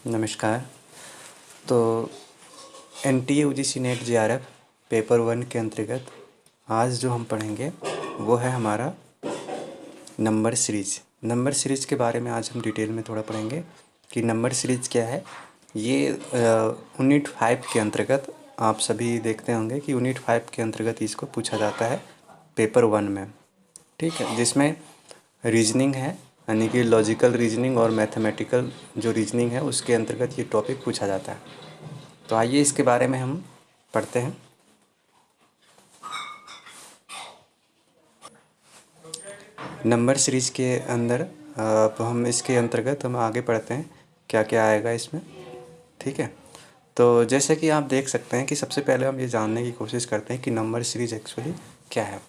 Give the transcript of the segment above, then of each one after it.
नमस्कार। तो NTA UGC net JRF paper 1 के अंतर्गत आज जो हम पढ़ेंगे वो है हमारा नंबर सीरीज। नंबर सीरीज़ के बारे में आज हम डिटेल में थोड़ा पढ़ेंगे कि नंबर सीरीज़ क्या है। ये यूनिट 5 के अंतर्गत आप सभी देखते होंगे कि यूनिट 5 के अंतर्गत इसको पूछा जाता है पेपर 1 में, ठीक है, जिसमें रीजनिंग है, यानी कि लॉजिकल रीजनिंग और मैथमेटिकल जो रीजनिंग है उसके अंतर्गत ये टॉपिक पूछा जाता है। तो आइए इसके बारे में हम पढ़ते हैं। नंबर सीरीज़ के अंदर अब हम इसके अंतर्गत हम आगे पढ़ते हैं क्या क्या आएगा इसमें, ठीक है। तो जैसे कि आप देख सकते हैं कि सबसे पहले हम ये जानने की कोशिश करते हैं कि नंबर सीरीज़ एक्चुअली क्या है।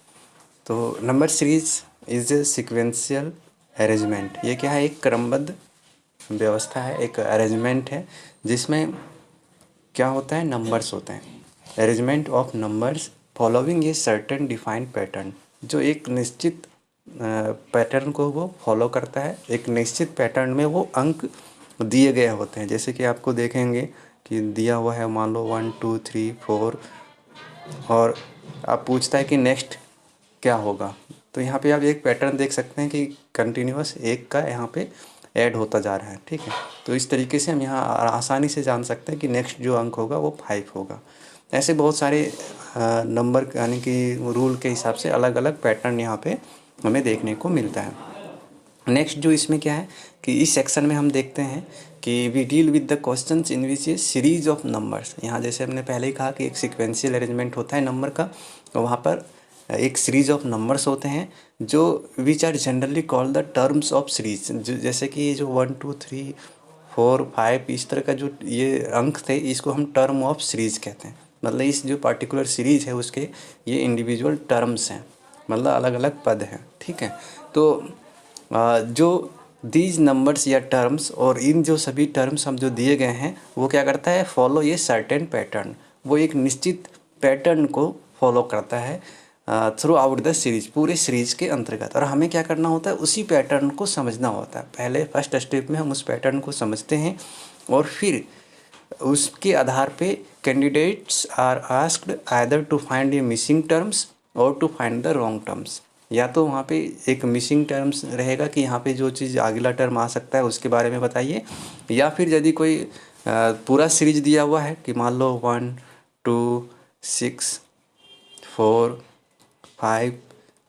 तो number series is a sequential arrangement. ये क्या है, एक क्रमबद्ध व्यवस्था है, एक अरेंजमेंट है जिसमें क्या होता है, नंबर्स होते हैं। Arrangement of numbers following a certain defined pattern, जो एक निश्चित पैटर्न को वो फॉलो करता है। एक निश्चित पैटर्न में वो अंक दिए गए होते हैं। जैसे कि आपको देखेंगे कि दिया हुआ है, मान लो 1 2 3 4, और आप पूछता है कि नेक्स्ट क्या होगा। तो यहाँ पे आप एक पैटर्न देख सकते हैं कि कंटिन्यूअस एक का यहाँ पे ऐड होता जा रहा है, ठीक है। तो इस तरीके से हम यहाँ आसानी से जान सकते हैं कि नेक्स्ट जो अंक होगा वो 5 होगा। ऐसे बहुत सारे नंबर यानी कि रूल के हिसाब से अलग अलग पैटर्न यहाँ पे हमें देखने को मिलता है। नेक्स्ट जो इसमें क्या है कि इस सेक्शन में हम देखते हैं कि we deal with the questions in which a series of numbers. यहाँ जैसे हमने पहले ही कहा कि एक सिक्वेंशियल अरेंजमेंट होता है नंबर का, तो वहाँ पर एक सीरीज ऑफ नंबर्स होते हैं जो which are generally called the terms of series. जो जैसे कि जो 1 2 3 4 5 इस तरह का जो ये अंक थे, इसको हम टर्म ऑफ सीरीज कहते हैं। मतलब इस जो पार्टिकुलर सीरीज है उसके ये इंडिविजुअल टर्म्स हैं, मतलब अलग अलग पद हैं, ठीक है। तो जो दीज नंबर्स या टर्म्स, और इन जो सभी टर्म्स हम जो दिए गए हैं वो क्या करता है, फॉलो ये सर्टेन पैटर्न। वो एक निश्चित पैटर्न को फॉलो करता है थ्रू आउट द सीरीज, पूरे सीरीज के अंतर्गत। और हमें क्या करना होता है, उसी पैटर्न को समझना होता है। पहले फर्स्ट स्टेप में हम उस पैटर्न को समझते हैं और फिर उसके आधार पे candidates are asked either to find a missing terms और to find the wrong terms. या तो वहाँ पे एक मिसिंग टर्म्स रहेगा कि यहाँ पे जो चीज़ अगला टर्म आ सकता है उसके बारे में बताइए, या फिर यदि कोई पूरा सीरीज दिया हुआ है कि मान लो 1 2 6 4 5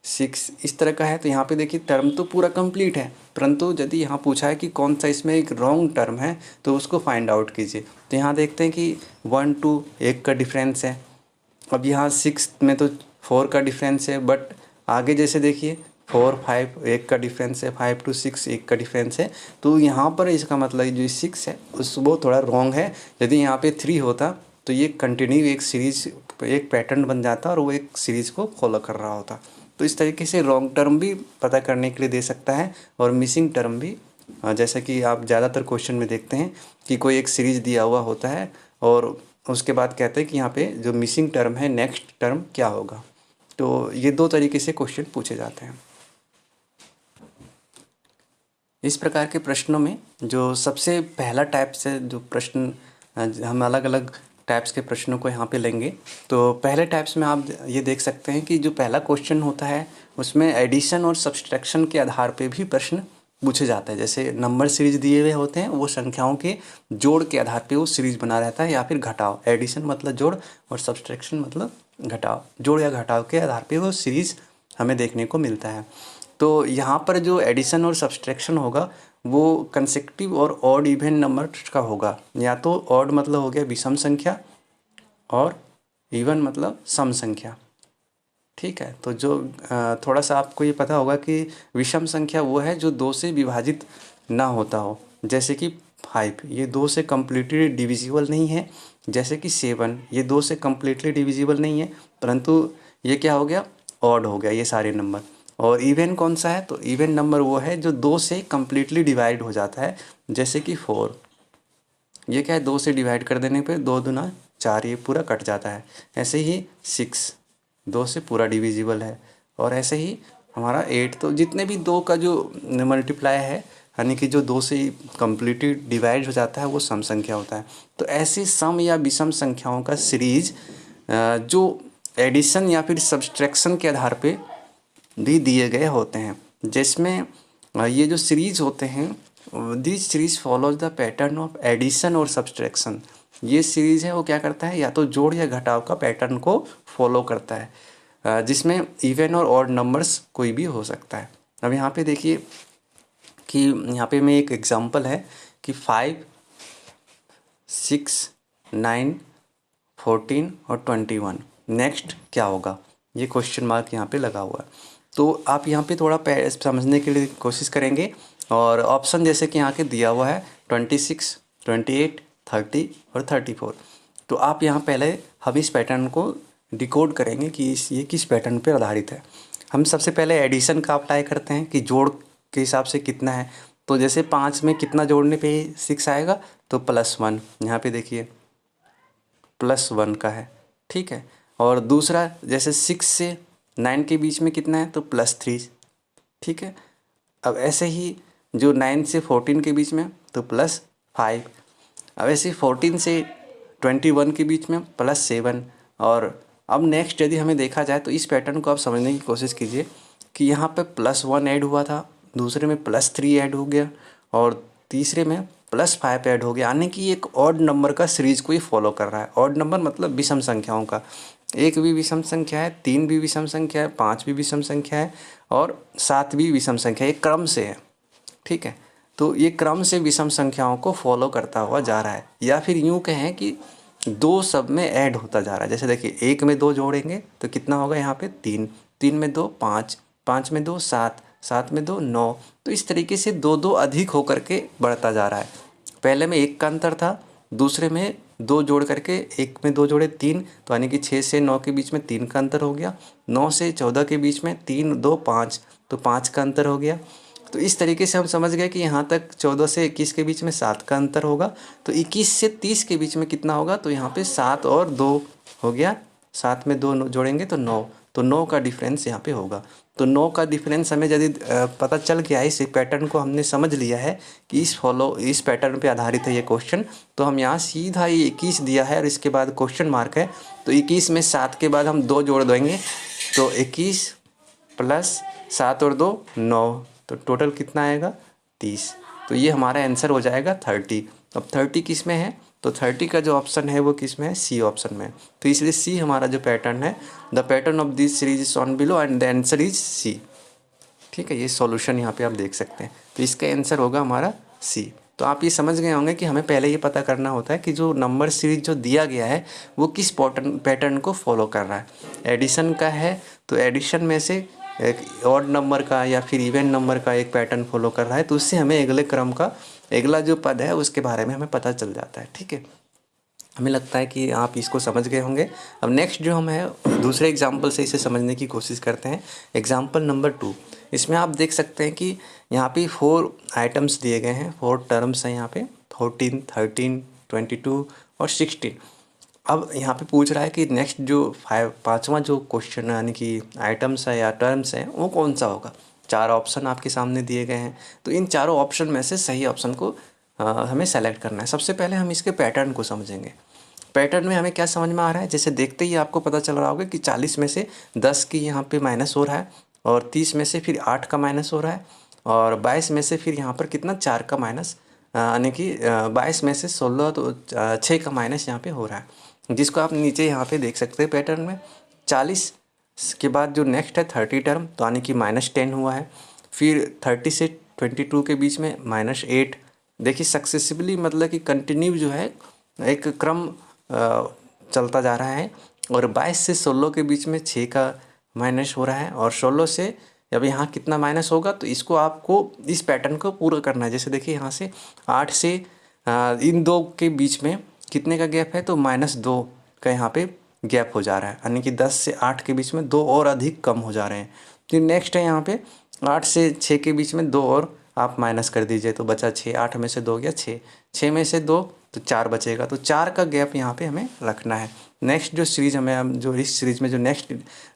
6 इस तरह का है, तो यहाँ पे देखिए टर्म तो पूरा कंप्लीट है, परंतु यदि यहाँ पूछा है कि कौन सा इसमें एक रॉन्ग टर्म है तो उसको फाइंड आउट कीजिए। तो यहाँ देखते हैं कि 1 2 1 का डिफरेंस है। अब यहाँ 6 में तो 4 का डिफरेंस है, बट आगे जैसे देखिए 4 5 1 का डिफरेंस है, 5 to 6 1 का डिफरेंस है। तो यहाँ पर इसका मतलब जो 6 है उस वो थोड़ा रॉन्ग है। यदि यहाँ पे 3 होता तो ये कंटिन्यू एक सीरीज, एक पैटर्न बन जाता और वो एक सीरीज़ को फॉलो कर रहा होता। तो इस तरीके से रॉन्ग टर्म भी पता करने के लिए दे सकता है और मिसिंग टर्म भी। जैसा कि आप ज़्यादातर क्वेश्चन में देखते हैं कि कोई एक सीरीज़ दिया हुआ होता है और उसके बाद कहते हैं कि यहाँ पे जो मिसिंग टर्म है नेक्स्ट टर्म क्या होगा। तो ये दो तरीके से क्वेश्चन पूछे जाते हैं। इस प्रकार के प्रश्नों में जो सबसे पहला टाइप से जो प्रश्न, हम अलग अलग टाइप्स के प्रश्नों को यहाँ पे लेंगे। तो पहले टाइप्स में आप ये देख सकते हैं कि जो पहला क्वेश्चन होता है उसमें एडिशन और सब्सट्रैक्शन के आधार पे भी प्रश्न पूछे जाते हैं। जैसे नंबर सीरीज दिए हुए होते हैं, वो संख्याओं के जोड़ के आधार पे वो सीरीज बना रहता है, या फिर घटाव। एडिशन मतलब जोड़ और सब्सट्रैक्शन मतलब घटाव, जोड़ या घटाव के आधार पे वो सीरीज हमें देखने को मिलता है। तो यहाँ पर जो एडिशन और सब्सट्रैक्शन होगा वो कंसेक्टिव और ऑड इवन नंबर का होगा। या तो ऑड मतलब हो गया विषम संख्या और इवन मतलब सम संख्या, ठीक है। तो जो थोड़ा सा आपको ये पता होगा कि विषम संख्या वो है जो 2 से विभाजित ना होता हो, जैसे कि 5 ये 2 से कम्प्लीटली डिविजिबल नहीं है। जैसे कि 7 ये 2 से कम्प्लीटली डिविजिबल नहीं है, परंतु ये क्या हो गया, ऑड हो गया ये सारे नंबर। और इवन कौन सा है, तो इवन नंबर वो है जो 2 से कम्प्लीटली डिवाइड हो जाता है। जैसे कि 4 ये क्या है, 2 से डिवाइड कर देने पे 2 दूना 4 ये पूरा कट जाता है। ऐसे ही 6 2 से पूरा डिविजिबल है। और ऐसे ही हमारा 8, तो जितने भी 2 का जो मल्टीप्लाई है यानी कि जो 2 से कम्प्लीटली डिवाइड हो जाता है वो सम संख्या होता है। तो ऐसी सम या विषम संख्याओं का सीरीज जो एडिशन या फिर सब्सट्रैक्शन के आधार पे भी दिए गए होते हैं, जिसमें ये जो सीरीज होते हैं this series follows the pattern of addition और सब्सट्रैक्शन। ये सीरीज है वो क्या करता है, या तो जोड़ या घटाव का पैटर्न को फॉलो करता है, जिसमें इवन और ऑड नंबर्स कोई भी हो सकता है। अब यहाँ पे देखिए कि यहाँ पे मैं एक एग्जांपल है कि 5, 6, 9, 14 और 21 नेक्स्ट क्या होगा, ये क्वेश्चन मार्क यहाँ पे लगा हुआ है। तो आप यहाँ पे थोड़ा समझने के लिए कोशिश करेंगे, और ऑप्शन जैसे कि यहाँ के दिया हुआ है 26, 28, 30 और 34। तो आप यहाँ पहले हम इस पैटर्न को डिकोड करेंगे कि ये किस पैटर्न पर आधारित है। हम सबसे पहले एडिशन का अप्लाई करते हैं कि जोड़ के हिसाब से कितना है। तो जैसे 5 में कितना जोड़ने पे 6 आएगा, तो +1, यहाँ पे देखिए +1 का है, ठीक है। और दूसरा जैसे 6 से 9 के बीच में कितना है, तो +3, ठीक है। अब ऐसे ही जो 9 से 14 के बीच में तो +5। अब ऐसे 14 से 21 के बीच में +7। और अब नेक्स्ट यदि हमें देखा जाए तो इस पैटर्न को आप समझने की कोशिश कीजिए कि यहाँ पे +1 ऐड हुआ था, दूसरे में +3 ऐड हो गया और तीसरे में +5 ऐड हो गया, यानी कि एक ऑड नंबर का सीरीज को ही फॉलो कर रहा है। ऑड नंबर मतलब विषम संख्याओं का, 1 भी विषम संख्या है, 3 भी विषम संख्या है, 5 भी विषम संख्या है और 7 भी विषम संख्या है, एक क्रम से है, ठीक है। तो ये क्रम से विषम संख्याओं को फॉलो करता हुआ जा रहा है, या फिर यूँ कहें कि 2 सब में ऐड होता जा रहा है। जैसे देखिए 1 में 2 जोड़ेंगे तो कितना होगा यहाँ पे 3, 3 में 2 5, 5 में 2 7, 7 में 2 9। तो इस तरीके से 2 अधिक होकर के बढ़ता जा रहा है। पहले में 1 का अंतर था, दूसरे में 2 जोड़ करके 1 में 2 जोड़े 3, तो यानी कि 6 से 9 के बीच में 3 का अंतर हो गया। 9 से 14 के बीच में 3 2 5, तो 5 का अंतर हो गया। तो इस तरीके से हम समझ गए कि यहाँ तक 14 से 21 के बीच में 7 का अंतर होगा। तो 21 से 30 के बीच में कितना होगा, तो यहाँ पे 7 और 2 हो गया, 7 में 2 जोड़ेंगे तो 9, तो 9 का डिफरेंस यहाँ पे होगा। तो 9 का डिफरेंस हमें यदि पता चल गया है, इस पैटर्न को हमने समझ लिया है कि इस पैटर्न पे आधारित है ये क्वेश्चन, तो हम यहाँ सीधा ये 21 दिया है और इसके बाद क्वेश्चन मार्क है, तो 21 में 7 के बाद हम 2 जोड़ देंगे, तो 21 + 7 और 2 9, तो टोटल कितना आएगा 30। तो ये हमारा आंसर हो जाएगा 30। अब 30 किस में है, तो 30 का जो ऑप्शन है वो किस में है, सी ऑप्शन में है। तो इसलिए सी हमारा जो पैटर्न है, the pattern of this series is on below and the answer is C, ठीक है। ये सॉल्यूशन यहाँ पे आप देख सकते हैं, तो इसका आंसर होगा हमारा सी। तो आप ये समझ गए होंगे कि हमें पहले ये पता करना होता है कि जो नंबर सीरीज जो दिया गया है वो किस पैटर्न को फॉलो कर रहा है। एडिशन का है तो एडिशन में से एक ऑड नंबर का या फिर इवन नंबर का एक पैटर्न फॉलो कर रहा है, तो उससे हमें अगले क्रम का अगला जो पद है उसके बारे में हमें पता चल जाता है, ठीक है। हमें लगता है कि आप इसको समझ गए होंगे। अब नेक्स्ट जो हम है दूसरे एग्जाम्पल से इसे समझने की कोशिश करते हैं। एग्जाम्पल नंबर 2, इसमें आप देख सकते हैं कि यहाँ पे 4 आइटम्स दिए गए हैं, 4 टर्म्स हैं यहाँ पे, 14, 13, 22 और 16। अब यहाँ पे पूछ रहा है कि नेक्स्ट जो 5वां जो क्वेश्चन यानी कि आइटम्स है या टर्म्स हैं वो कौन सा होगा। 4 ऑप्शन आपके सामने दिए गए हैं, तो इन चारों ऑप्शन में से सही ऑप्शन को हमें सेलेक्ट करना है। सबसे पहले हम इसके पैटर्न को समझेंगे। पैटर्न में हमें क्या समझ में आ रहा है, जैसे देखते ही आपको पता चल रहा होगा कि 40 में से 10 की यहाँ पे माइनस हो रहा है, और 30 में से फिर 8 का माइनस हो रहा है, और 22 में से फिर यहाँ पर कितना 4 का माइनस, यानी कि 22 में से 16, तो 6 का माइनस यहाँ पे हो रहा है, जिसको आप नीचे यहाँ पे देख सकते हैं पैटर्न में। 40 के बाद जो नेक्स्ट है 30 टर्म, तो यानी कि -10 हुआ है। फिर 30 से 22 के बीच में -8। देखिए सक्सेसिवली मतलब कि कंटिन्यू जो है एक क्रम चलता जा रहा है। और 22 से 16 के बीच में 6 का माइनस हो रहा है, और 16 से अब यहाँ कितना माइनस होगा, तो इसको आपको इस पैटर्न को पूरा करना है। जैसे देखिए यहाँ से 8 से इन 2 के बीच में कितने का गैप है, तो -2 का यहाँ पे गैप हो जा रहा है, यानी कि 10 से 8 के बीच में 2 और अधिक कम हो जा रहे हैं। फिर नेक्स्ट है यहाँ पे 8 से 6 के बीच में 2 और आप माइनस कर दीजिए, तो बचा 6। 8 में से 2 गया 6, 6 में से 2 तो 4 बचेगा, तो 4 का गैप यहाँ पे हमें रखना है। नेक्स्ट जो सीरीज हमें जो इस सीरीज में जो नेक्स्ट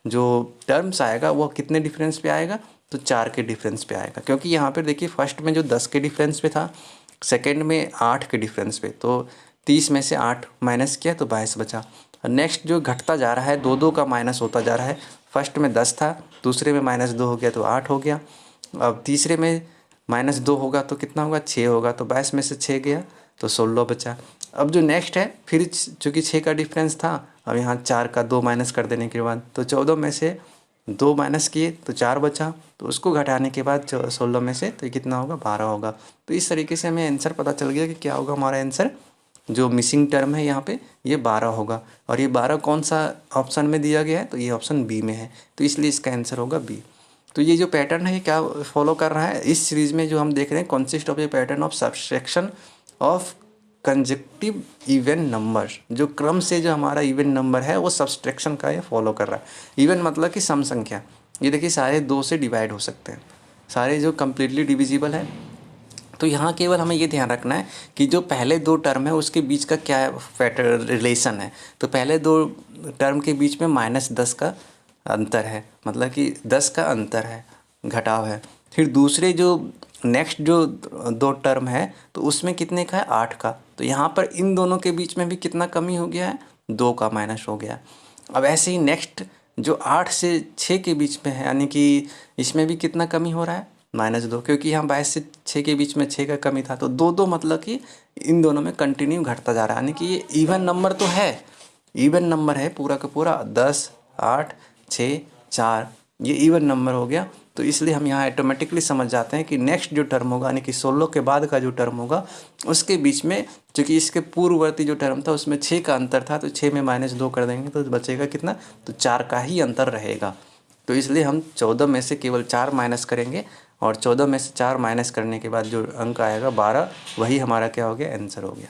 जो टर्म्स आएगा वो कितने डिफरेंस पे आएगा, तो 4 के डिफरेंस पे आएगा, क्योंकि यहाँ पर देखिए फर्स्ट में जो 10 के डिफरेंस पे था, सेकेंड में 8 के डिफरेंस पे, तो 30 में से 8 माइनस किया तो 22 बचा। नेक्स्ट जो घटता जा रहा है, 2 का माइनस होता जा रहा है। फर्स्ट में 10 था, दूसरे में -2 हो गया तो 8 हो गया। अब तीसरे में -2 होगा तो कितना होगा, 6 होगा, तो 22 में से 6 गया तो 16 बचा। अब जो नेक्स्ट है, फिर चूँकि 6 का डिफरेंस था, अब यहाँ 4 का 2 माइनस कर देने के बाद तो 14 में से 2 माइनस किए तो 4 बचा, तो उसको घटाने के बाद 16 में से तो कितना होगा, 12 होगा। तो इस तरीके से हमें आंसर पता चल गया कि क्या होगा हमारा आंसर। जो मिसिंग टर्म है यहाँ पे ये 12 होगा, और ये 12 कौन सा ऑप्शन में दिया गया है, तो ये ऑप्शन बी में है, तो इसलिए इसका आंसर होगा बी। तो ये जो पैटर्न है ये क्या फॉलो कर रहा है, इस सीरीज़ में जो हम देख रहे हैं, consist of A pattern of subtraction of conjunctive even number. जो क्रम से जो हमारा इवन नंबर है वो सब्सट्रैक्शन का ये फॉलो कर रहा है। इवन मतलब कि सम संख्या, ये देखिए सारे 2 से डिवाइड हो सकते हैं, सारे जो कम्प्लीटली डिविजिबल है। तो यहाँ केवल हमें ये ध्यान रखना है कि जो पहले 2 टर्म है उसके बीच का क्या पैटर्न रिलेशन है। तो पहले 2 टर्म के बीच में -10 का अंतर है, मतलब कि 10 का अंतर है, घटाव है। फिर दूसरे जो नेक्स्ट जो 2 टर्म है तो उसमें कितने का है, 8 का। तो यहाँ पर इन दोनों के बीच में भी कितना कमी हो गया है, 2 का माइनस हो गया। अब ऐसे ही नेक्स्ट जो 8 से 6 के बीच में है, यानी कि इसमें भी कितना कमी हो रहा है, -2, क्योंकि यहाँ 22 से 6 के बीच में 6 का कमी था। तो 2 मतलब कि इन दोनों में कंटिन्यू घटता जा रहा है, यानी कि ये इवन नंबर तो है, इवन नंबर है पूरा का पूरा, 10, 8, 6, 4, ये इवन नंबर हो गया। तो इसलिए हम यहाँ ऑटोमेटिकली समझ जाते हैं कि नेक्स्ट जो टर्म होगा, यानी कि 16 के बाद का जो टर्म होगा उसके बीच में, चूँकि इसके पूर्ववर्ती जो टर्म था उसमें 6 का अंतर था, तो 6 में -2 कर देंगे तो बचेगा कितना, तो 4 का ही अंतर रहेगा। तो इसलिए हम 14 में से केवल 4 माइनस करेंगे, और 14 में से 4 माइनस करने के बाद जो अंक आएगा 12, वही हमारा क्या हो गया, आंसर हो गया।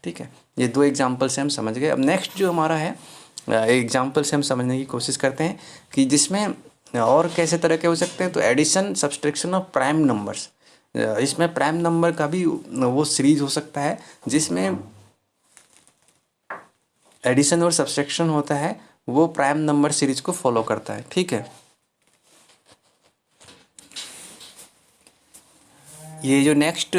ठीक है, ये 2 एग्जाम्पल से हम समझ गए। अब नेक्स्ट जो हमारा है एग्जाम्पल से हम समझने की कोशिश करते हैं कि जिसमें और कैसे तरह के हो सकते हैं। तो addition subtraction of prime numbers, इसमें प्राइम नंबर का भी वो सीरीज हो सकता है जिसमें एडिशन और सब्सट्रैक्शन होता है, वो प्राइम नंबर सीरीज को फॉलो करता है। ठीक है, ये जो नेक्स्ट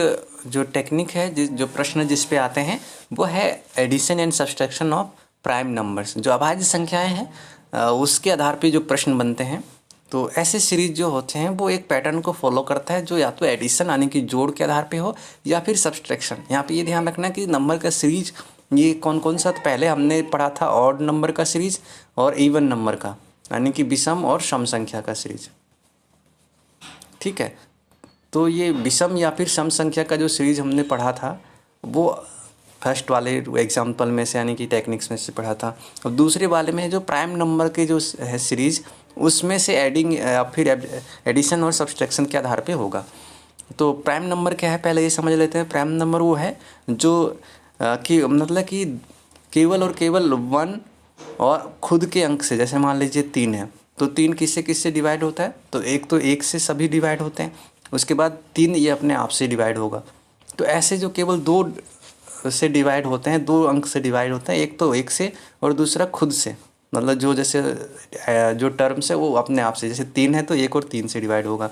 जो टेक्निक है, जो प्रश्न जिस पे आते हैं वो है addition and subtraction of prime numbers. जो अभाज्य संख्याएं हैं उसके आधार पे जो प्रश्न बनते हैं, तो ऐसे सीरीज जो होते हैं वो एक पैटर्न को फॉलो करता है, जो या तो एडिशन यानी कि जोड़ के आधार पे हो, या फिर सब्सट्रैक्शन। यहाँ पे ये ध्यान रखना कि नंबर का सीरीज ये कौन कौन सा, तो पहले हमने पढ़ा था ऑड नंबर का सीरीज और इवन नंबर का, यानी कि विषम और सम संख्या का सीरीज। ठीक है, तो ये विषम या फिर सम संख्या का जो सीरीज हमने पढ़ा था वो फर्स्ट वाले एग्जाम्पल में से, यानी कि टेक्निक्स में से पढ़ा था। और दूसरे वाले में जो प्राइम नंबर के जो है सीरीज, उसमें से एडिंग या फिर एडिशन और सब्सट्रैक्शन के आधार पे होगा। तो प्राइम नंबर क्या है पहले ये समझ लेते हैं। प्राइम नंबर वो है जो कि मतलब कि केवल और केवल 1 और खुद के अंक से, जैसे मान लीजिए 3 है तो 3 किससे किससे डिवाइड होता है, तो एक से सभी डिवाइड होते हैं, उसके बाद 3 ये अपने आप से डिवाइड होगा। तो ऐसे जो केवल 2 से डिवाइड होते हैं, 2 अंक से डिवाइड होते हैं, एक तो 1 से और दूसरा खुद से, मतलब जो जैसे जो टर्म्स है वो अपने आप से, जैसे 3 है तो 1 और 3 से डिवाइड होगा,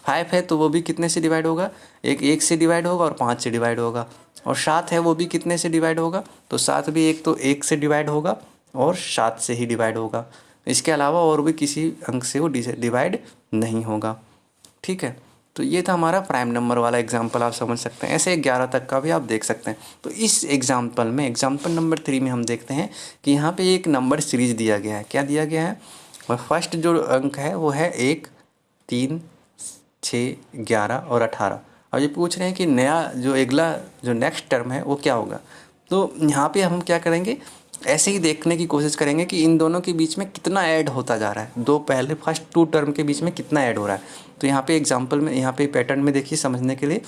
5 है तो वो भी कितने से डिवाइड होगा, 1 से डिवाइड होगा और 5 से डिवाइड होगा, और 7 है वो भी कितने से डिवाइड होगा, तो 7 भी एक तो 1 से डिवाइड होगा और 7 से ही डिवाइड होगा। इसके अलावा और भी किसी अंक से वो डिवाइड नहीं होगा। ठीक है, तो ये था हमारा प्राइम नंबर वाला एग्जाम्पल, आप समझ सकते हैं। ऐसे 11 तक का भी आप देख सकते हैं। तो इस एग्जाम्पल में एग्जाम्पल नंबर 3 में हम देखते हैं कि यहाँ पे एक नंबर सीरीज दिया गया है। क्या दिया गया है, और फर्स्ट जो अंक है वो है 1, 3, 6, 11 और 18। और ये पूछ रहे हैं कि नया जो अगला जो नेक्स्ट टर्म है वो क्या होगा। तो यहाँ पे हम क्या करेंगे, ऐसे ही देखने की कोशिश करेंगे कि इन दोनों के बीच में कितना ऐड होता जा रहा है, पहले फर्स्ट 2 टर्म के बीच में कितना ऐड हो रहा है। तो यहाँ पे एग्जांपल में, यहाँ पे पैटर्न में देखिए समझने के लिए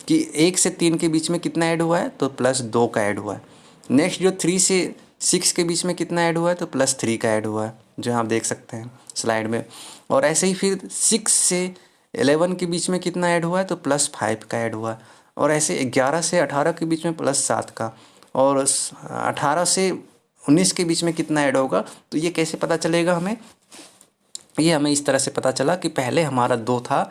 कि 1 से 3 के बीच में कितना ऐड हुआ है, तो +2 का ऐड हुआ है। नेक्स्ट जो 3 से 6 के बीच में कितना ऐड हुआ है, तो +3 का ऐड हुआ है, जो आप देख सकते हैं स्लाइड में। और ऐसे ही फिर 6 से 11 के बीच में कितना ऐड हुआ है, तो +5 का ऐड हुआ है। और ऐसे 11 से 18 के बीच में +7 का, और 18 से 19 के बीच में कितना ऐड होगा। तो ये कैसे पता चलेगा हमें, ये हमें इस तरह से पता चला कि पहले हमारा 2 था,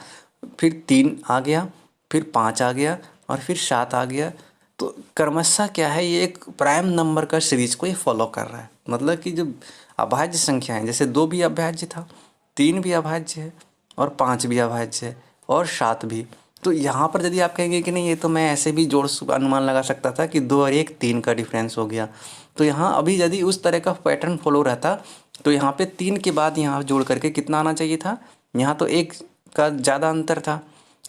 फिर 3 आ गया, फिर 5 आ गया और फिर 7 आ गया। तो क्रमशः क्या है, ये एक प्राइम नंबर का सीरीज को ये फॉलो कर रहा है। मतलब कि जो अभाज्य संख्या है, जैसे 2 भी अभाज्य था, 3 भी अभाज्य है और 5 भी अभाज्य है और 7 भी। तो यहाँ पर यदि आप कहेंगे कि नहीं ये तो मैं ऐसे भी जोड़ अनुमान लगा सकता था कि 2 और 1 3 का डिफरेंस हो गया, तो यहाँ अभी यदि उस तरह का पैटर्न फॉलो रहता तो यहाँ पे 3 के बाद यहाँ जोड़ करके कितना आना चाहिए था, यहाँ तो 1 का ज़्यादा अंतर था।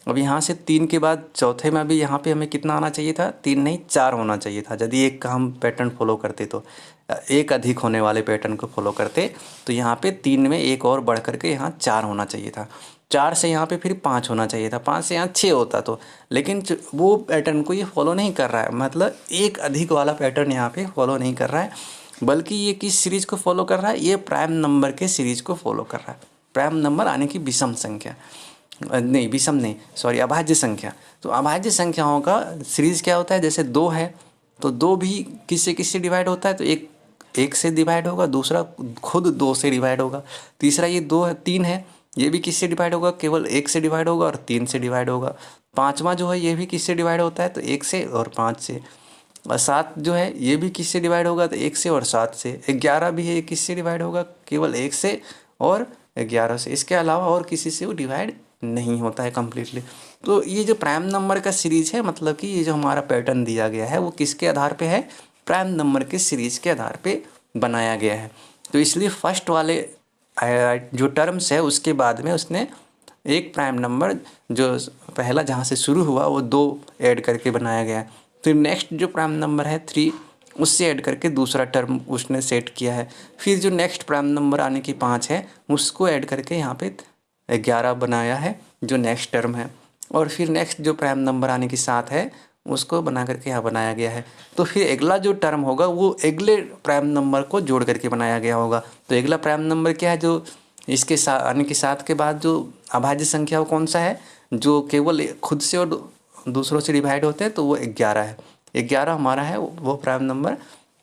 अब यहाँ से 3 के बाद चौथे में भी यहाँ पे हमें कितना आना चाहिए था, 3 नहीं 4 होना चाहिए था। यदि 1 का हम पैटर्न फॉलो करते तो एक अधिक होने वाले पैटर्न को फॉलो करते तो यहाँ पे 3 में 1 और बढ़ करके यहाँ 4 होना चाहिए था। 4 से यहाँ पे फिर 5 होना चाहिए था, 5 से यहाँ 6 होता तो, लेकिन वो पैटर्न को ये फॉलो नहीं कर रहा है। मतलब एक अधिक वाला पैटर्न यहाँ पे फॉलो नहीं कर रहा है, बल्कि ये किस सीरीज को फॉलो कर रहा है, ये प्राइम नंबर के सीरीज को फॉलो कर रहा है। प्राइम नंबर यानी कि विषम संख्या, नहीं विषम नहीं सॉरी अभाज्य संख्या। तो अभाज्य संख्याओं का सीरीज क्या होता है, जैसे 2 है तो 2 भी किससे डिवाइड होता है, तो एक 1 से डिवाइड होगा, दूसरा खुद 2 से डिवाइड होगा, तीसरा ये 2 है 3 है, ये भी किससे डिवाइड होगा, केवल 1 से डिवाइड होगा और 3 से डिवाइड होगा। पाँचवा जो है ये भी किससे डिवाइड होता है, तो 1 से और 5 से। और 7 जो है ये भी किससे डिवाइड होगा, तो 1 से और 7 से। 11 भी है, ये किससे डिवाइड होगा, केवल 1 से और 11 से। इसके अलावा और किसी से वो डिवाइड नहीं होता है कम्प्लीटली। तो ये जो प्राइम नंबर का सीरीज है, मतलब कि ये जो हमारा पैटर्न दिया गया है वो किसके आधार पे है, प्राइम नंबर के सीरीज के आधार पे बनाया गया है। तो इसलिए फर्स्ट वाले जो टर्म्स है उसके बाद में उसने एक प्राइम नंबर जो पहला जहाँ से शुरू हुआ वो 2 ऐड करके बनाया गया है। फिर नेक्स्ट जो प्राइम नंबर है 3 उससे ऐड करके दूसरा टर्म उसने सेट किया है। फिर जो नेक्स्ट प्राइम नंबर आने की 5 है उसको ऐड करके यहाँ पे 11 बनाया है जो नेक्स्ट टर्म है। और फिर नेक्स्ट जो प्राइम नंबर आने की 7 है उसको बना करके यहाँ बनाया गया है। तो फिर अगला जो टर्म होगा वो अगले प्राइम नंबर को जोड़ करके बनाया गया होगा। तो अगला प्राइम नंबर क्या है, जो इसके साथ आने की 7 के बाद जो अभाज्य संख्या वो कौन सा है, जो केवल खुद से और दूसरों से डिवाइड होते हैं, तो वो 11 है। 11 हमारा है वो प्राइम नंबर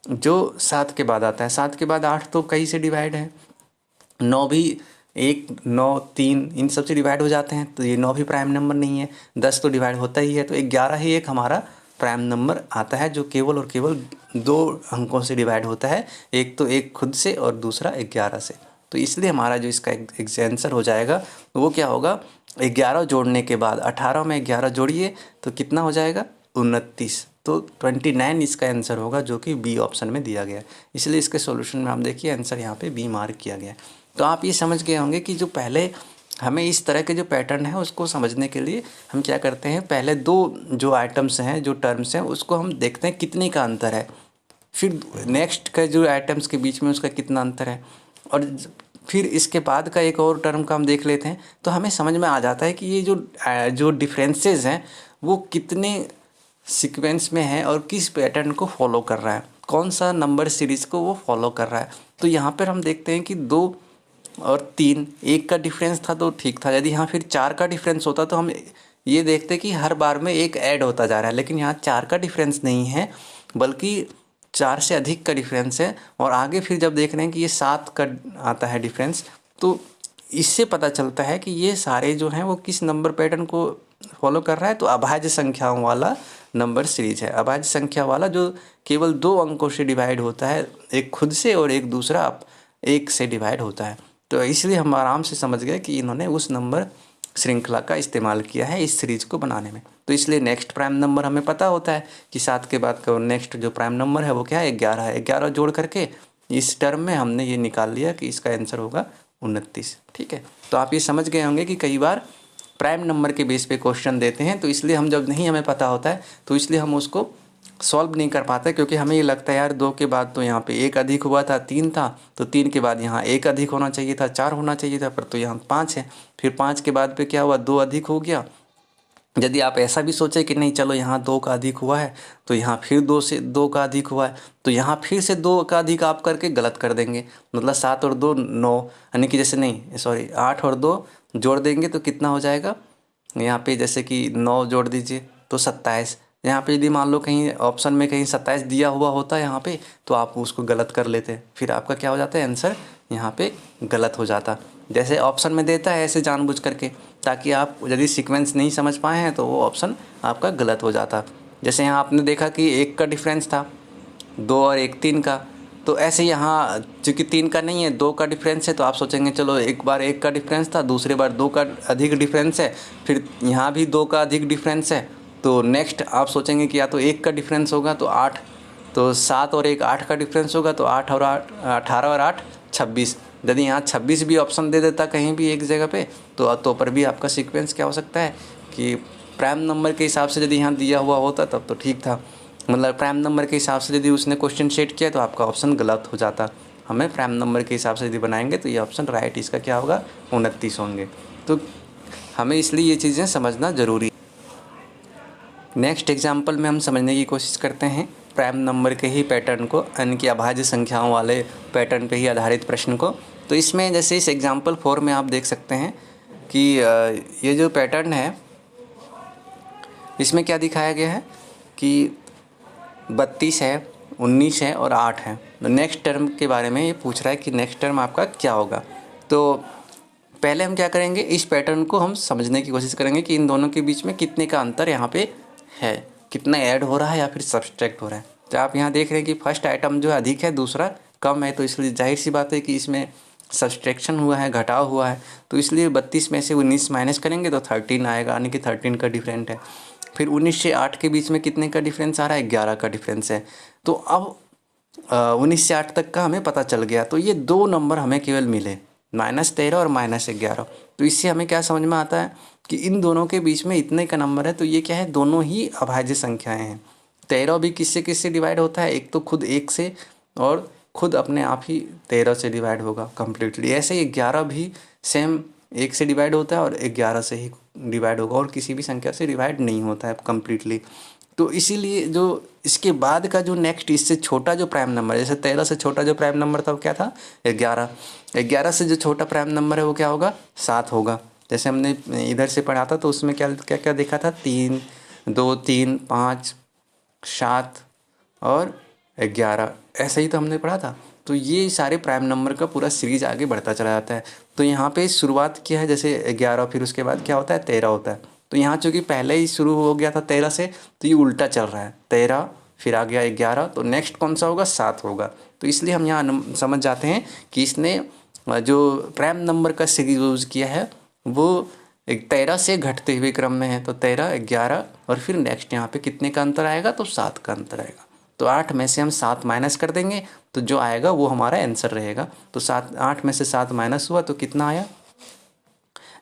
जो 7 के बाद आता है। 7 के बाद 8 तो कई से डिवाइड है, 9 भी 1 9 3 इन सब से डिवाइड हो जाते हैं, तो ये 9 भी प्राइम नंबर नहीं है। 10 तो डिवाइड होता ही है, तो 11 ही एक हमारा प्राइम नंबर आता है जो केवल और केवल 2 अंकों से डिवाइड होता है, एक तो एक खुद से और दूसरा 11 से। तो इसलिए हमारा जो इसका एक आंसर हो जाएगा वो क्या होगा, 11 जोड़ने के बाद 18 में 11 जोड़िए तो कितना हो जाएगा 29। तो 29 इसका आंसर होगा, जो कि बी ऑप्शन में दिया गया है। इसलिए इसके सॉल्यूशन में हम देखिए आंसर यहाँ पे बी मार्क किया गया है। तो आप ये समझ गए होंगे कि जो पहले हमें इस तरह के जो पैटर्न है उसको समझने के लिए हम क्या करते हैं, पहले 2 जो आइटम्स हैं जो टर्म्स हैं उसको हम देखते हैं कितने का अंतर है, फिर नेक्स्ट का जो आइटम्स के बीच में उसका कितना अंतर है, और फिर इसके बाद का एक और टर्म का हम देख लेते हैं। तो हमें समझ में आ जाता है कि ये जो डिफरेंसेस हैं वो कितने सीक्वेंस में है और किस पैटर्न को फॉलो कर रहा है, कौन सा नंबर सीरीज़ को वो फॉलो कर रहा है। तो यहाँ पर हम देखते हैं कि 2 और 3 1 का डिफरेंस था तो ठीक था। यदि यहाँ फिर 4 का डिफरेंस होता तो हम ये देखते कि हर बार में 1 ऐड होता जा रहा है, लेकिन यहाँ 4 का डिफरेंस नहीं है बल्कि 4 से अधिक का डिफरेंस है। और आगे फिर जब देख रहे हैं कि ये 7 का आता है डिफरेंस, तो इससे पता चलता है कि ये सारे जो हैं वो किस नंबर पैटर्न को फॉलो कर रहा है। तो अभाज्य संख्याओं वाला नंबर सीरीज है, अभाज्य संख्या वाला जो केवल 2 अंकों से डिवाइड होता है, एक खुद से और एक दूसरा 1 से डिवाइड होता है। तो इसलिए हम आराम से समझ गए कि इन्होंने उस नंबर श्रृंखला का इस्तेमाल किया है इस सीरीज को बनाने में। तो इसलिए नेक्स्ट प्राइम नंबर हमें पता होता है कि 7 के बाद का नेक्स्ट जो प्राइम नंबर है वो क्या है 11 है। 11 जोड़ करके इस टर्म में हमने ये निकाल लिया कि इसका आंसर होगा 29। ठीक है, तो आप ये समझ गए होंगे कि कई बार प्राइम नंबर के बेस पे क्वेश्चन देते हैं, तो इसलिए हम जब नहीं हमें पता होता है तो इसलिए हम उसको सॉल्व नहीं कर पाते, क्योंकि हमें ये लगता है यार 2 के बाद तो यहाँ पे 1 अधिक हुआ था 3 था, तो 3 के बाद यहाँ 1 अधिक होना चाहिए था 4 होना चाहिए था, पर तो यहाँ 5 है। फिर 5 के बाद पे क्या हुआ 2 अधिक हो गया। यदि आप ऐसा भी सोचे कि नहीं चलो यहाँ 2 का अधिक हुआ है तो यहाँ फिर 2 से 2 का अधिक हुआ है, तो यहाँ फिर से 2 का अधिक आप करके गलत कर देंगे। मतलब 7 और 2 9, यानी कि जैसे नहीं सॉरी 8 और 2 जोड़ देंगे तो कितना हो जाएगा, यहाँ पे जैसे कि 9 जोड़ दीजिए तो 27। यहाँ पे यदि मान लो कहीं ऑप्शन में कहीं 27 दिया हुआ होता है यहाँ पे, तो आप उसको गलत कर लेते, फिर आपका क्या हो जाता है आंसर यहाँ पे गलत हो जाता। जैसे ऑप्शन में देता है ऐसे जानबूझ करके, ताकि आप यदि सीक्वेंस नहीं समझ पाए हैं तो वो ऑप्शन आपका गलत हो जाता। जैसे यहाँ आपने देखा कि 1 का डिफरेंस था, 2 और 1 3 का, तो ऐसे यहाँ चूँकि 3 का नहीं है 2 का डिफरेंस है, तो आप सोचेंगे चलो एक बार 1 का डिफरेंस था, दूसरी बार 2 का अधिक डिफरेंस है, फिर यहाँ भी 2 का अधिक डिफरेंस है, तो नेक्स्ट आप सोचेंगे कि या तो 1 का डिफरेंस होगा तो 8, तो 7 और 1 8 का डिफरेंस होगा, तो 8 और 8 18 और 8 26। यदि यहाँ 26 भी ऑप्शन दे देता कहीं भी एक जगह पे, तो पर भी आपका सीक्वेंस क्या हो सकता है कि प्राइम नंबर के हिसाब से यदि यहाँ दिया हुआ होता तब तो ठीक था, मतलब प्राइम नंबर के हिसाब से यदि उसने क्वेश्चन सेट किया तो आपका ऑप्शन गलत हो जाता। हमें प्राइम नंबर के हिसाब से यदि बनाएंगे तो ये ऑप्शन राइट इसका क्या होगा 29 होंगे। तो हमें इसलिए ये चीज़ें समझना ज़रूरी है। नेक्स्ट एग्जाम्पल में हम समझने की कोशिश करते हैं प्राइम नंबर के ही पैटर्न को, यानी कि अभाज्य संख्याओं वाले पैटर्न पे ही आधारित प्रश्न को। तो इसमें जैसे इस एग्जाम्पल 4 में आप देख सकते हैं कि ये जो पैटर्न है इसमें क्या दिखाया गया है कि 32 है, 19 है और 8 है। तो नेक्स्ट टर्म के बारे में ये पूछ रहा है कि नेक्स्ट टर्म आपका क्या होगा। तो पहले हम क्या करेंगे, इस पैटर्न को हम समझने की कोशिश करेंगे कि इन दोनों के बीच में कितने का अंतर यहाँ पे है, कितना ऐड हो रहा है या फिर सब्सट्रैक्ट हो रहा है। तो आप यहाँ देख रहे हैं कि फर्स्ट आइटम जो है अधिक है, दूसरा कम है, तो इसलिए जाहिर सी बात है कि इसमें सब्सट्रैक्शन हुआ है, घटाव हुआ है। तो इसलिए 32 में से 19 माइनस करेंगे तो 13 आएगा, यानी कि 13 का डिफरेंट है। फिर 19 से 8 के बीच में कितने का डिफरेंस आ रहा है, 11 का डिफरेंस है। तो अब 19 से 8 तक का हमें पता चल गया। तो ये 2 नंबर हमें केवल मिले, -13 और -11। तो इससे हमें क्या समझ में आता है कि इन दोनों के बीच में इतने का नंबर है, तो ये क्या है, दोनों ही अभाज्य संख्याएं हैं। 13 भी किससे किससे डिवाइड होता है, एक तो खुद 1 से, और खुद अपने आप ही 13 से डिवाइड होगा कम्प्लीटली। ऐसे ही 11 भी सेम 1 से डिवाइड होता है और 11 से ही डिवाइड होगा, और किसी भी संख्या से डिवाइड नहीं होता है कम्प्लीटली। तो इसीलिए जो इसके बाद का जो नेक्स्ट इससे छोटा जो प्राइम नंबर, जैसे 13 से छोटा जो प्राइम नंबर था वो क्या था, 11। 11 से जो छोटा प्राइम नंबर है वो क्या होगा, 7 होगा। जैसे हमने इधर से पढ़ा था तो उसमें क्या क्या क्या देखा था, 3 2 3 5 7 और 11, ऐसा ही तो हमने पढ़ा था। तो ये सारे प्राइम नंबर का पूरा सीरीज आगे बढ़ता चला जाता है। तो यहाँ पे शुरुआत किया है जैसे 11, फिर उसके बाद क्या होता है 13 होता है। तो यहाँ चूँकि पहले ही शुरू हो गया था 13 से, तो ये उल्टा चल रहा है, 13 फिर आ गया 11, तो नेक्स्ट कौन सा होगा, 7 होगा। तो इसलिए हम यहाँ समझ जाते हैं कि इसने जो प्राइम नंबर का सीरीज यूज़ किया है वो 13 से घटते हुए क्रम में है। तो 13, 11 और फिर नेक्स्ट यहाँ पे कितने का अंतर आएगा, तो 7 का अंतर आएगा। तो 8 में से हम 7 माइनस कर देंगे तो जो आएगा वो हमारा आंसर रहेगा। तो 8 में से 7 माइनस हुआ तो कितना आया,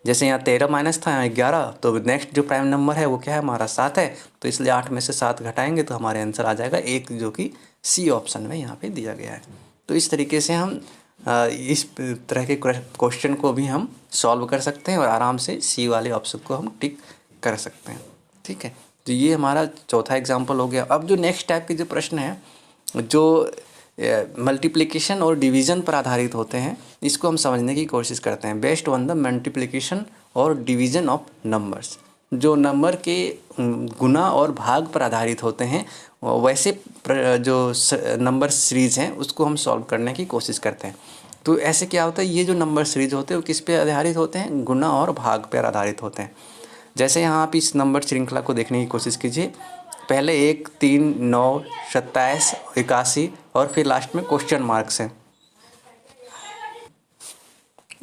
जैसे यहाँ 13 माइनस था, यहाँ 11, तो नेक्स्ट जो प्राइम नंबर है वो क्या है, हमारा 7 है। तो इसलिए 8 में से 7 घटाएंगे तो हमारे आंसर आ जाएगा 1, जो कि सी ऑप्शन में यहाँ पे दिया गया है। तो इस तरीके से हम इस तरह के क्वेश्चन को भी हम सॉल्व कर सकते हैं और आराम से सी वाले ऑप्शन को हम टिक कर सकते हैं। ठीक है, तो ये हमारा चौथा एग्जाम्पल हो गया। अब जो नेक्स्ट टाइप के जो प्रश्न हैं जो मल्टीप्लिकेशन और डिवीज़न पर आधारित होते हैं, इसको हम समझने की कोशिश करते हैं। बेस्ड ऑन द मल्टीप्लिकेशन और डिवीज़न ऑफ नंबर्स, जो नंबर के गुना और भाग पर आधारित होते हैं, वैसे जो नंबर सीरीज़ हैं उसको हम सॉल्व करने की कोशिश करते हैं। तो ऐसे क्या होता है, ये जो नंबर सीरीज होते हैं वो किस पे आधारित होते हैं, गुना और भाग पर आधारित होते हैं। जैसे यहाँ आप इस नंबर श्रृंखला को देखने की कोशिश कीजिए। पहले 1 3 9 27 81 और फिर लास्ट में क्वेश्चन मार्क्स हैं।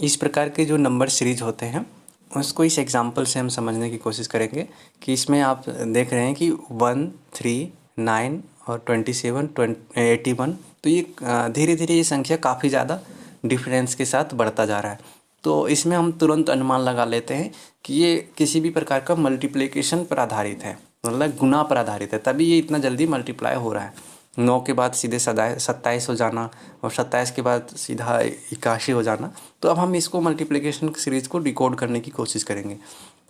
इस प्रकार के जो नंबर सीरीज होते हैं उसको इस एग्जांपल से हम समझने की कोशिश करेंगे कि इसमें आप देख रहे हैं कि 1 3 9 और 27 81। तो ये धीरे धीरे ये संख्या काफ़ी ज़्यादा डिफरेंस के साथ बढ़ता जा रहा है। तो इसमें हम तुरंत अनुमान लगा लेते हैं कि ये किसी भी प्रकार का मल्टीप्लिकेशन पर आधारित है, मतलब गुना पर आधारित है, तभी ये इतना जल्दी मल्टीप्लाई हो रहा है। 9 के बाद सीधे 27 हो जाना और 27 के बाद सीधा 81 हो जाना। तो अब हम इसको मल्टीप्लिकेशन सीरीज़ को डिकोड करने की कोशिश करेंगे।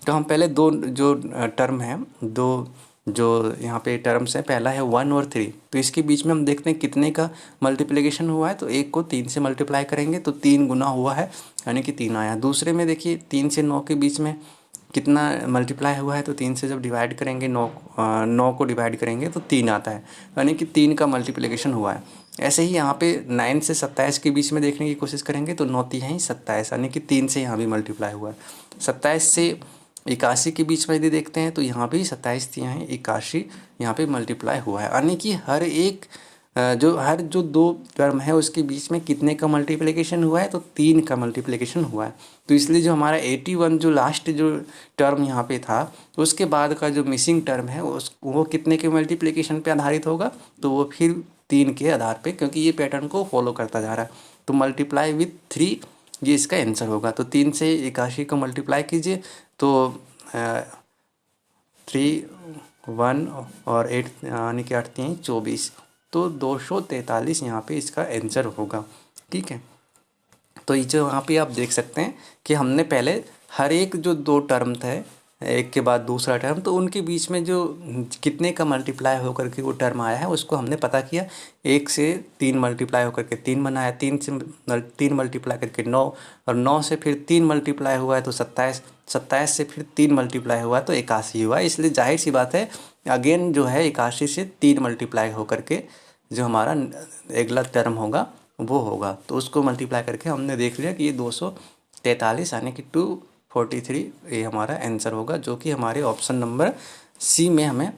तो हम पहले दो जो टर्म हैं, दो जो यहाँ पे टर्म्स हैं, पहला है 1 और 3। तो इसके बीच में हम देखते हैं कितने का मल्टीप्लिकेशन हुआ है। तो 1 को 3 से मल्टीप्लाई करेंगे तो 3 गुना हुआ है, यानी कि 3 आया। दूसरे में देखिए 3 से 9 के बीच में कितना मल्टीप्लाई हुआ है, तो 3 से जब डिवाइड करेंगे 9 को डिवाइड करेंगे तो 3 आता है, यानी कि 3 का मल्टीप्लिकेशन हुआ है। ऐसे ही यहाँ पे 9 से 27 के बीच में देखने की कोशिश करेंगे तो 9 तिहाई 27, यानी कि 3 से यहाँ भी मल्टीप्लाई हुआ है। 27 से 81 के बीच में यदि देखते हैं तो यहाँ भी 27 तिहाई 81 यहाँ पे मल्टीप्लाई हुआ है, यानी कि हर जो दो टर्म है उसके बीच में कितने का मल्टीप्लिकेशन हुआ है, तो 3 का मल्टीप्लिकेशन हुआ है। तो इसलिए जो हमारा 81 जो लास्ट जो टर्म यहाँ पे था, तो उसके बाद का जो मिसिंग टर्म है वो कितने के मल्टीप्लिकेशन पे आधारित होगा, तो वो फिर 3 के आधार पे, क्योंकि ये पैटर्न को फॉलो करता जा रहा है। तो मल्टीप्लाई विथ 3 ये इसका आंसर होगा। तो 3 से 81 को मल्टीप्लाई कीजिए तो 3 1 और 8 यानी कि 8 3 24, तो 243 यहाँ पे इसका आंसर होगा। ठीक है, तो ये जो यहाँ पे आप देख सकते हैं कि हमने पहले हर एक जो दो टर्म थे, एक के बाद दूसरा टर्म, तो उनके बीच में जो कितने का मल्टीप्लाई होकर के वो टर्म आया है उसको हमने पता किया। 1 से 3 मल्टीप्लाई होकर के 3 बनाया, 3 से 3 मल्टीप्लाई करके 9, और 9 से फिर 3 मल्टीप्लाई हुआ है तो 27, 27 से फिर 3 मल्टीप्लाई हुआ तो 81 हुआ। इसलिए जाहिर सी बात है अगेन जो है 81 से 3 मल्टीप्लाई होकर के जो हमारा अगला टर्म होगा वो होगा। तो उसको मल्टीप्लाई करके हमने देख लिया कि ये 243 यानी कि 243 ये हमारा आंसर होगा, जो कि हमारे ऑप्शन नंबर सी में हमें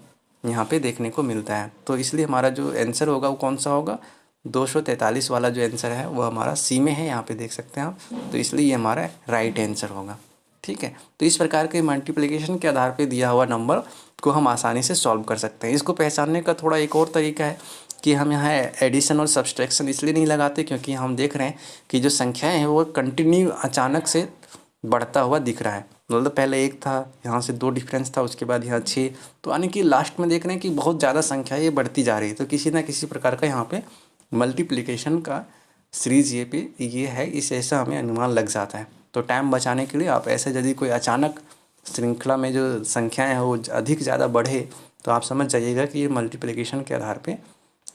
यहाँ पे देखने को मिलता है। तो इसलिए हमारा जो आंसर होगा वो कौन सा होगा, 243 वाला जो आंसर है वो हमारा सी में है, यहाँ पे देख सकते हैं आप। तो इसलिए ये हमारा राइट आंसर होगा। ठीक है, तो इस प्रकार के मल्टीप्लिकेशन के आधार पे दिया हुआ नंबर को हम आसानी से सॉल्व कर सकते हैं। इसको पहचानने का थोड़ा एक और तरीका है कि हम यहाँ एडिशन और सब्सट्रैक्शन इसलिए नहीं लगाते क्योंकि हम देख रहे हैं कि जो संख्याएं हैं वो कंटिन्यू अचानक से बढ़ता हुआ दिख रहा है। मतलब पहले 1 था, यहाँ से 2 डिफरेंस था, उसके बाद यहाँ 6, तो यानी कि लास्ट में देख रहे हैं कि बहुत ज़्यादा संख्या ये बढ़ती जा रही है। तो किसी ना किसी प्रकार का यहाँ पे मल्टीप्लिकेशन का सीरीज ये है, इस ऐसा हमें अनुमान लग जाता है। तो टाइम बचाने के लिए आप ऐसे यदि कोई अचानक श्रृंखला में जो संख्याएं हैं वो अधिक ज़्यादा बढ़े तो आप समझ जाइएगा कि ये मल्टीप्लिकेशन के आधार पे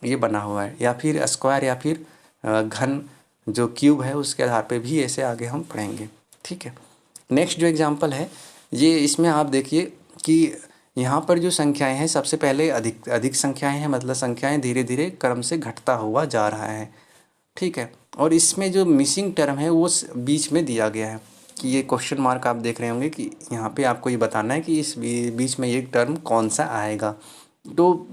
ये बना हुआ है, या फिर स्क्वायर या फिर घन जो क्यूब है उसके आधार पे भी ऐसे आगे हम पढ़ेंगे। ठीक है, नेक्स्ट जो एग्जांपल है ये, इसमें आप देखिए कि यहाँ पर जो संख्याएं हैं सबसे पहले अधिक संख्याएं हैं, मतलब संख्याएं धीरे धीरे क्रम से घटता हुआ जा रहा है। ठीक है, और इसमें जो मिसिंग टर्म है वो बीच में दिया गया है कि ये क्वेश्चन मार्क आप देख रहे होंगे कि यहाँ पे आपको ये बताना है कि इस बीच में ये टर्म कौन सा आएगा। तो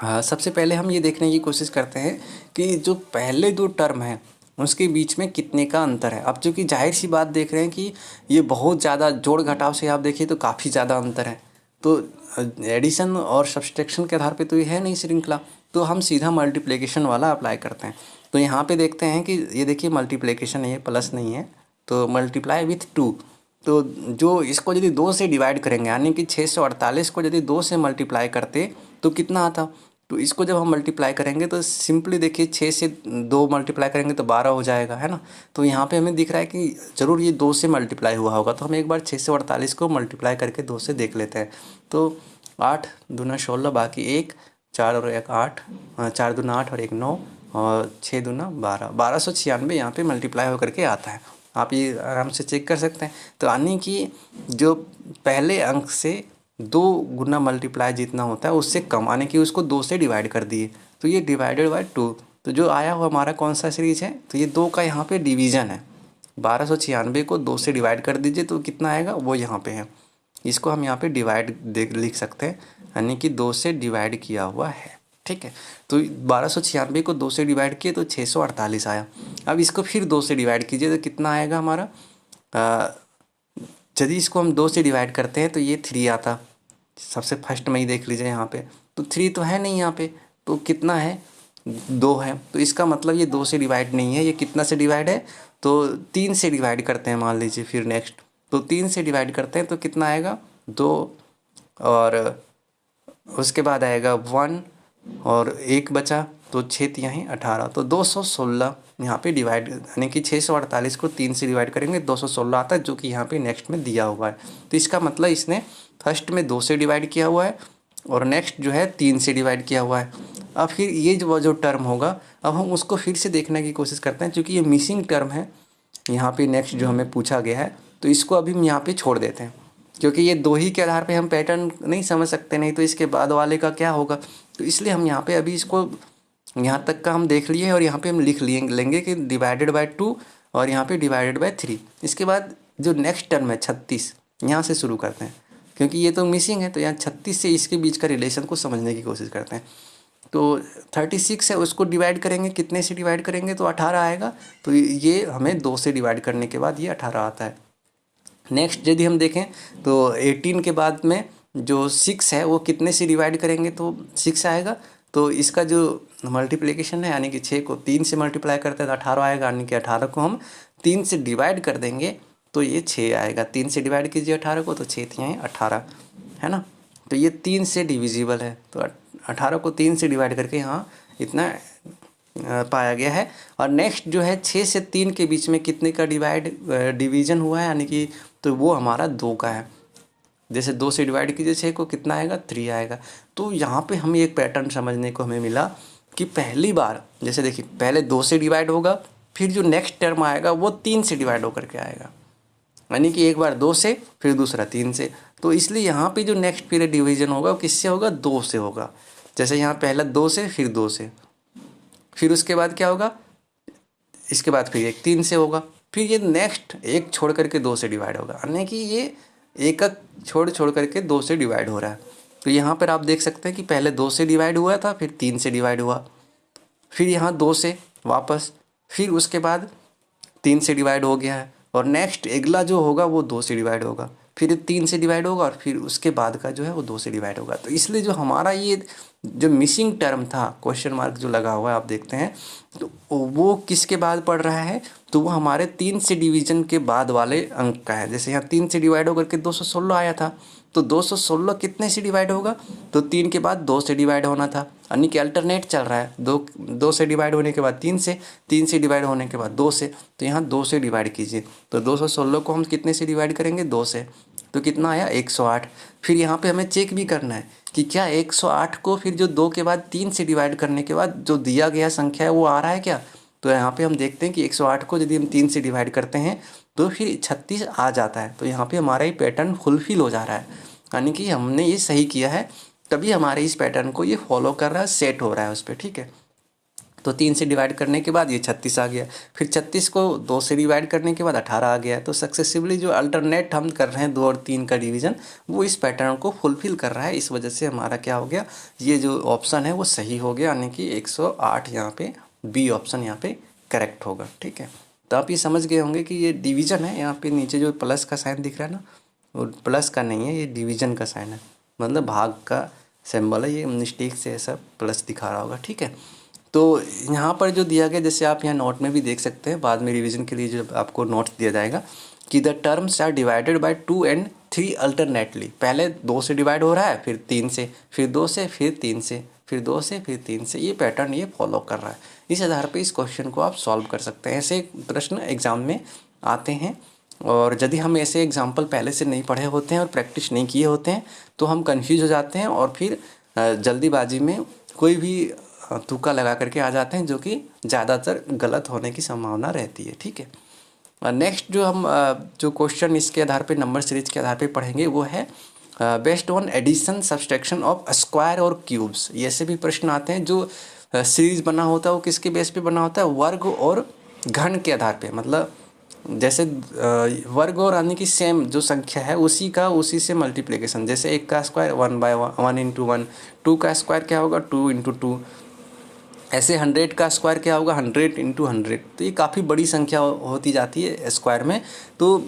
सबसे पहले हम ये देखने की कोशिश करते हैं कि जो पहले 2 टर्म हैं उसके बीच में कितने का अंतर है। अब चूँकि जाहिर सी बात देख रहे हैं कि ये बहुत ज़्यादा जोड़ घटाव से आप देखिए तो काफ़ी ज़्यादा अंतर है, तो एडिशन और सब्सट्रैक्शन के आधार पे तो ये है नहीं श्रृंखला, तो हम सीधा मल्टीप्लिकेशन वाला अप्लाई करते हैं। तो यहाँ पे देखते हैं कि ये देखिए मल्टीप्लिकेशन है, ये प्लस नहीं है, तो मल्टीप्लाई विथ 2, तो जो इसको यदि 2 से डिवाइड करेंगे यानी कि 648 को यदि 2 से मल्टीप्लाई करते तो कितना आता। तो इसको जब हम मल्टीप्लाई करेंगे तो सिंपली देखिए 6 से 2 मल्टीप्लाई करेंगे तो 12 हो जाएगा, है ना। तो यहाँ पे हमें दिख रहा है कि ज़रूर ये 2 से मल्टीप्लाई हुआ होगा, तो हम एक बार 6 से 48 को मल्टीप्लाई करके 2 से देख लेते हैं। तो 8 दूना 16, बाकी 1 4 और 1 8, 4 दूना 8 और 1 9, और 6 दूना 12, 1296 यहाँ पे मल्टीप्लाई होकर के आता है। आप ये आराम से चेक कर सकते हैं। तो यानी कि जो पहले अंक से 2 गुना मल्टीप्लाई जितना होता है उससे कम, यानी कि उसको 2 से डिवाइड कर दिए, तो ये डिवाइडेड बाय 2, तो जो आया हुआ हमारा कौन सा सीरीज है, तो ये 2 का यहाँ पे डिवीज़न है। 1296 को 2 से डिवाइड कर दीजिए तो कितना आएगा वो यहाँ पे है, इसको हम यहाँ पे डिवाइड लिख सकते हैं, यानी कि 2 से डिवाइड किया हुआ है। ठीक है, तो 1296 को 2 से डिवाइड किए तो 648 आया। अब इसको फिर 2 से डिवाइड कीजिए तो कितना आएगा हमारा, यदि इसको हम 2 से डिवाइड करते हैं तो ये 3 आता। सबसे फर्स्ट में ही देख लीजिए यहाँ पे, तो 3 तो है नहीं यहाँ पे, तो कितना है 2 है, तो इसका मतलब ये 2 से डिवाइड नहीं है, ये कितना से डिवाइड है, तो 3 से डिवाइड करते हैं मान लीजिए। फिर नेक्स्ट तो 3 से डिवाइड करते हैं तो कितना आएगा 2, और उसके बाद आएगा 1 और 1 बचा तो 6 तिहाई 18, तो 216 यहाँ पे डिवाइड, यानी कि 648 को 3 से डिवाइड करेंगे 216 आता है, जो कि यहाँ पे नेक्स्ट में दिया हुआ है। तो इसका मतलब इसने फर्स्ट में 2 से डिवाइड किया हुआ है और नेक्स्ट जो है 3 से डिवाइड किया हुआ है। अब फिर ये जो टर्म होगा अब हम उसको फिर से देखने की कोशिश करते हैं, क्योंकि ये मिसिंग टर्म है यहाँ पे नेक्स्ट जो हमें पूछा गया है, तो इसको अभी हम यहाँ पे छोड़ देते हैं। क्योंकि ये दो ही के आधार पे हम पैटर्न नहीं समझ सकते, नहीं तो इसके बाद वाले का क्या होगा। तो इसलिए हम यहाँ पे अभी इसको यहाँ तक का हम देख लिए और यहाँ पे हम लिख लिए लेंगे कि डिवाइडेड बाय 2 और यहाँ पे डिवाइडेड बाय 3। इसके बाद जो नेक्स्ट टर्म है 36, यहाँ से शुरू करते हैं क्योंकि ये तो मिसिंग है, तो यहाँ 36 से इसके बीच का रिलेशन को समझने की कोशिश करते हैं। तो 36 है, उसको डिवाइड करेंगे, कितने से डिवाइड करेंगे तो 18 आएगा। तो ये हमें 2 से डिवाइड करने के बाद ये 18 आता है। नेक्स्ट यदि हम देखें तो 18 के बाद में जो 6 है वो कितने से डिवाइड करेंगे तो 6 आएगा। तो इसका जो मल्टीप्लिकेशन है यानी कि 6 को 3 से मल्टीप्लाई करते हैं तो 18 आएगा, यानी कि 18 को हम 3 से डिवाइड कर देंगे तो ये 6 आएगा। 3 से डिवाइड कीजिए 18 को तो 6 3 18 है ना। तो ये 3 से डिविजिबल है, तो 18 को 3 से डिवाइड करके यहाँ इतना पाया गया है। और नेक्स्ट जो है 6 से 3 के बीच में कितने का डिवीजन हुआ है, यानी कि तो वो हमारा 2 का है। जैसे 2 से डिवाइड कीजिए 6 को, कितना आएगा 3 आएगा। तो यहाँ पे हमें एक पैटर्न समझने को हमें मिला कि पहली बार जैसे देखिए पहले 2 से डिवाइड होगा, फिर जो नेक्स्ट टर्म आएगा वो 3 से डिवाइड होकर के आएगा, यानी कि एक बार 2 से फिर दूसरा 3 से। तो इसलिए यहाँ पे जो नेक्स्ट पीरियड डिवीजन होगा वो किससे होगा, 2 से होगा। जैसे यहाँ पहला 2 से फिर 2 से, फिर उसके बाद क्या होगा, इसके बाद फिर एक 3 से होगा, फिर ये नेक्स्ट एक छोड़ करके 2 से डिवाइड होगा, यानी कि ये एक छोड़ करके 2 से डिवाइड हो रहा है। तो यहाँ पर आप देख सकते हैं कि पहले 2 से डिवाइड हुआ था, फिर 3 से डिवाइड हुआ, फिर यहाँ 2 से वापस, फिर उसके बाद 3 से डिवाइड हो गया है, और नेक्स्ट अगला जो होगा वो 2 से डिवाइड होगा, फिर 3 से डिवाइड होगा, और फिर उसके बाद का जो है वो 2 से डिवाइड होगा। तो इसलिए जो हमारा ये जो मिसिंग टर्म था, क्वेश्चन मार्क जो लगा हुआ है आप देखते हैं, तो वो किसके बाद पड़ रहा है, तो वो हमारे 3 से डिवीजन के बाद वाले अंक का है। जैसे यहाँ 3 से डिवाइड होकर के 216 आया था, तो 216 कितने से डिवाइड होगा, तो 3 के बाद 2 से डिवाइड होना था, यानी कि अल्टरनेट चल रहा है। 2 से डिवाइड होने के बाद 3 से, 3 से डिवाइड होने के बाद 2 से, तो यहाँ 2 से डिवाइड कीजिए। तो 216 को हम कितने से डिवाइड करेंगे, 2 से, तो कितना आया 108। फिर यहाँ पे हमें चेक भी करना है कि क्या 108 को फिर जो 2 के बाद 3 से डिवाइड करने के बाद जो दिया गया संख्या है वो आ रहा है क्या। तो यहाँ पे हम देखते हैं कि 108 को यदि हम 3 से डिवाइड करते हैं तो फिर 36 आ जाता है। तो यहाँ पे हमारा ये पैटर्न फुलफिल हो जा रहा है, यानी कि हमने ये सही किया है, तभी हमारे इस पैटर्न को ये फॉलो कर रहा है, सेट हो रहा है उस पर, ठीक है। तो 3 से डिवाइड करने के बाद ये 36 आ गया, फिर 36 को 2 से डिवाइड करने के बाद 18 आ गया। तो सक्सेसिवली जो अल्टरनेट हम कर रहे हैं 2 और 3 का डिवीज़न, वो इस पैटर्न को फुलफिल कर रहा है। इस वजह से हमारा क्या हो गया, ये जो ऑप्शन है वो सही हो गया, यानी कि 108 यहाँ पे बी ऑप्शन यहाँ पे करेक्ट होगा, ठीक है। तो आप ये समझ गए होंगे कि ये डिवीज़न है। यहाँ पे नीचे जो प्लस का साइन दिख रहा है ना, वो प्लस का नहीं है, ये डिवीज़न का साइन है, मतलब भाग का सिंबल है। ये मिस्टेक से ऐसा प्लस दिखा रहा होगा, ठीक है। तो यहाँ पर जो दिया गया, जैसे आप यहाँ नोट में भी देख सकते हैं, बाद में रिवीजन के लिए जो आपको नोट्स दिया जाएगा कि the terms are divided by 2 and 3 alternately. पहले 2 से डिवाइड हो रहा है, फिर 3 से, फिर 2 से, फिर 3 से, फिर 2 से, फिर 3 से। ये पैटर्न ये फॉलो कर रहा है। इस आधार पर इस क्वेश्चन को आप सॉल्व कर सकते हैं। ऐसे प्रश्न एग्जाम में आते हैं, और यदि हम ऐसे एग्जाम्पल पहले से नहीं पढ़े होते हैं और प्रैक्टिस नहीं किए होते हैं तो हम कन्फ्यूज हो जाते हैं, और फिर जल्दीबाजी में कोई भी तुक्का लगा करके आ जाते हैं, जो कि ज़्यादातर गलत होने की संभावना रहती है, ठीक है। नेक्स्ट जो हम जो क्वेश्चन इसके आधार पे, नंबर सीरीज के आधार पे पढ़ेंगे, वो है based on addition subtraction of square और क्यूब्स। ये ऐसे भी प्रश्न आते हैं जो सीरीज बना होता है वो किसके बेस पे बना होता है, वर्ग और घन के आधार पे। मतलब जैसे वर्ग और यानी कि सेम जो संख्या है उसी से मल्टीप्लिकेशन। जैसे 1 का स्क्वायर 1/1 इंटू 1, 2 का स्क्वायर क्या होगा 2 इंटू 2, ऐसे 100 का स्क्वायर क्या होगा 100 इंटू 100। तो ये काफ़ी बड़ी संख्या होती जाती है स्क्वायर में। तो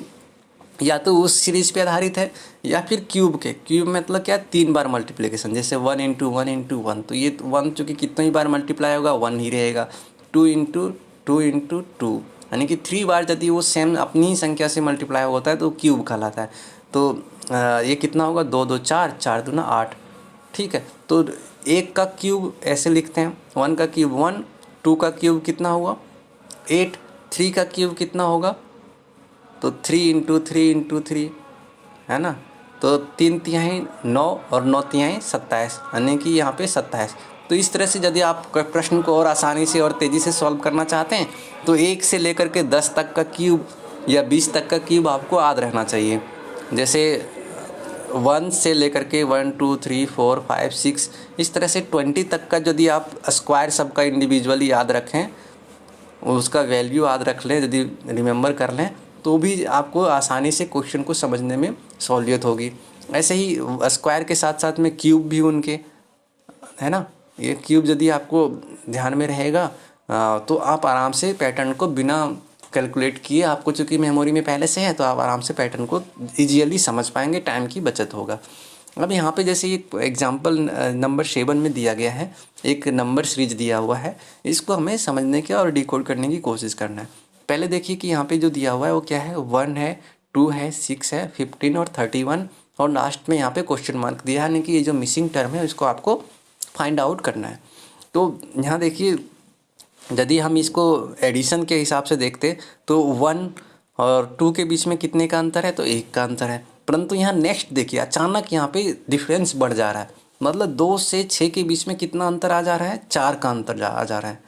या तो उस सीरीज पे आधारित है, या फिर क्यूब मतलब क्या, 3 बार मल्टीप्लिकेशन। जैसे 1 इंटू 1 इंटू 1, तो ये 1 चूँकि कितनी बार मल्टीप्लाई होगा 1 ही रहेगा। 2 इंटू 2 इंटू 2, यानी कि 3 बार यदि वो सेम अपनी ही संख्या से मल्टीप्लाई होता है तो क्यूब कहलाता है। तो ये कितना होगा 2 2 4, 4 दूना 8, ठीक है। तो 1 का क्यूब ऐसे लिखते हैं, 1 का क्यूब 1, 2 का क्यूब कितना हुआ 8, 3 का क्यूब कितना होगा, तो 3 इंटू 3 इंटू 3 है ना। तो 3 तिहाई 9 और 9 तिहाई 27, यानी कि यहाँ पे 27। तो इस तरह से यदि आप प्रश्न को और आसानी से और तेज़ी से सॉल्व करना चाहते हैं तो 1 से लेकर के 10 तक का क्यूब या 20 तक का क्यूब आपको याद रहना चाहिए। जैसे 1 से लेकर के 1 2 3 4 5 6 इस तरह से 20 तक का यदि आप स्क्वायर सबका इंडिविजुअली याद रखें, उसका वैल्यू याद रख लें, यदि रिमेंबर कर लें, तो भी आपको आसानी से क्वेश्चन को समझने में सहूलियत होगी। ऐसे ही स्क्वायर के साथ साथ में क्यूब भी उनके, है ना, ये क्यूब यदि आपको ध्यान में रहेगा तो आप आराम से पैटर्न को बिना कैलकुलेट किए, आपको चूँकि मेमोरी में पहले से है तो आप आराम से पैटर्न को ईजिली समझ पाएंगे, टाइम की बचत होगा। अब यहाँ पे जैसे एक एग्जांपल नंबर 7 में दिया गया है, एक नंबर सीरीज दिया हुआ है, इसको हमें समझने का और डिकोड करने की कोशिश करना है। पहले देखिए कि यहाँ पे जो दिया हुआ है वो क्या है, 1 है, 2 है, 6 है, 15 और 31 और लास्ट में यहाँ पे क्वेश्चन मार्क दिया है, यानी कि ये जो मिसिंग टर्म है इसको आपको फाइंड आउट करना है। तो यहाँ देखिए यदि हम इसको एडिशन के हिसाब से देखते तो 1 और 2 के बीच में कितने का अंतर है, तो 1 का अंतर है। परंतु यहाँ नेक्स्ट देखिए अचानक यहाँ पे डिफरेंस बढ़ जा रहा है, मतलब 2 से 6 के बीच में कितना अंतर आ जा रहा है, 4 का अंतर आ जा रहा है।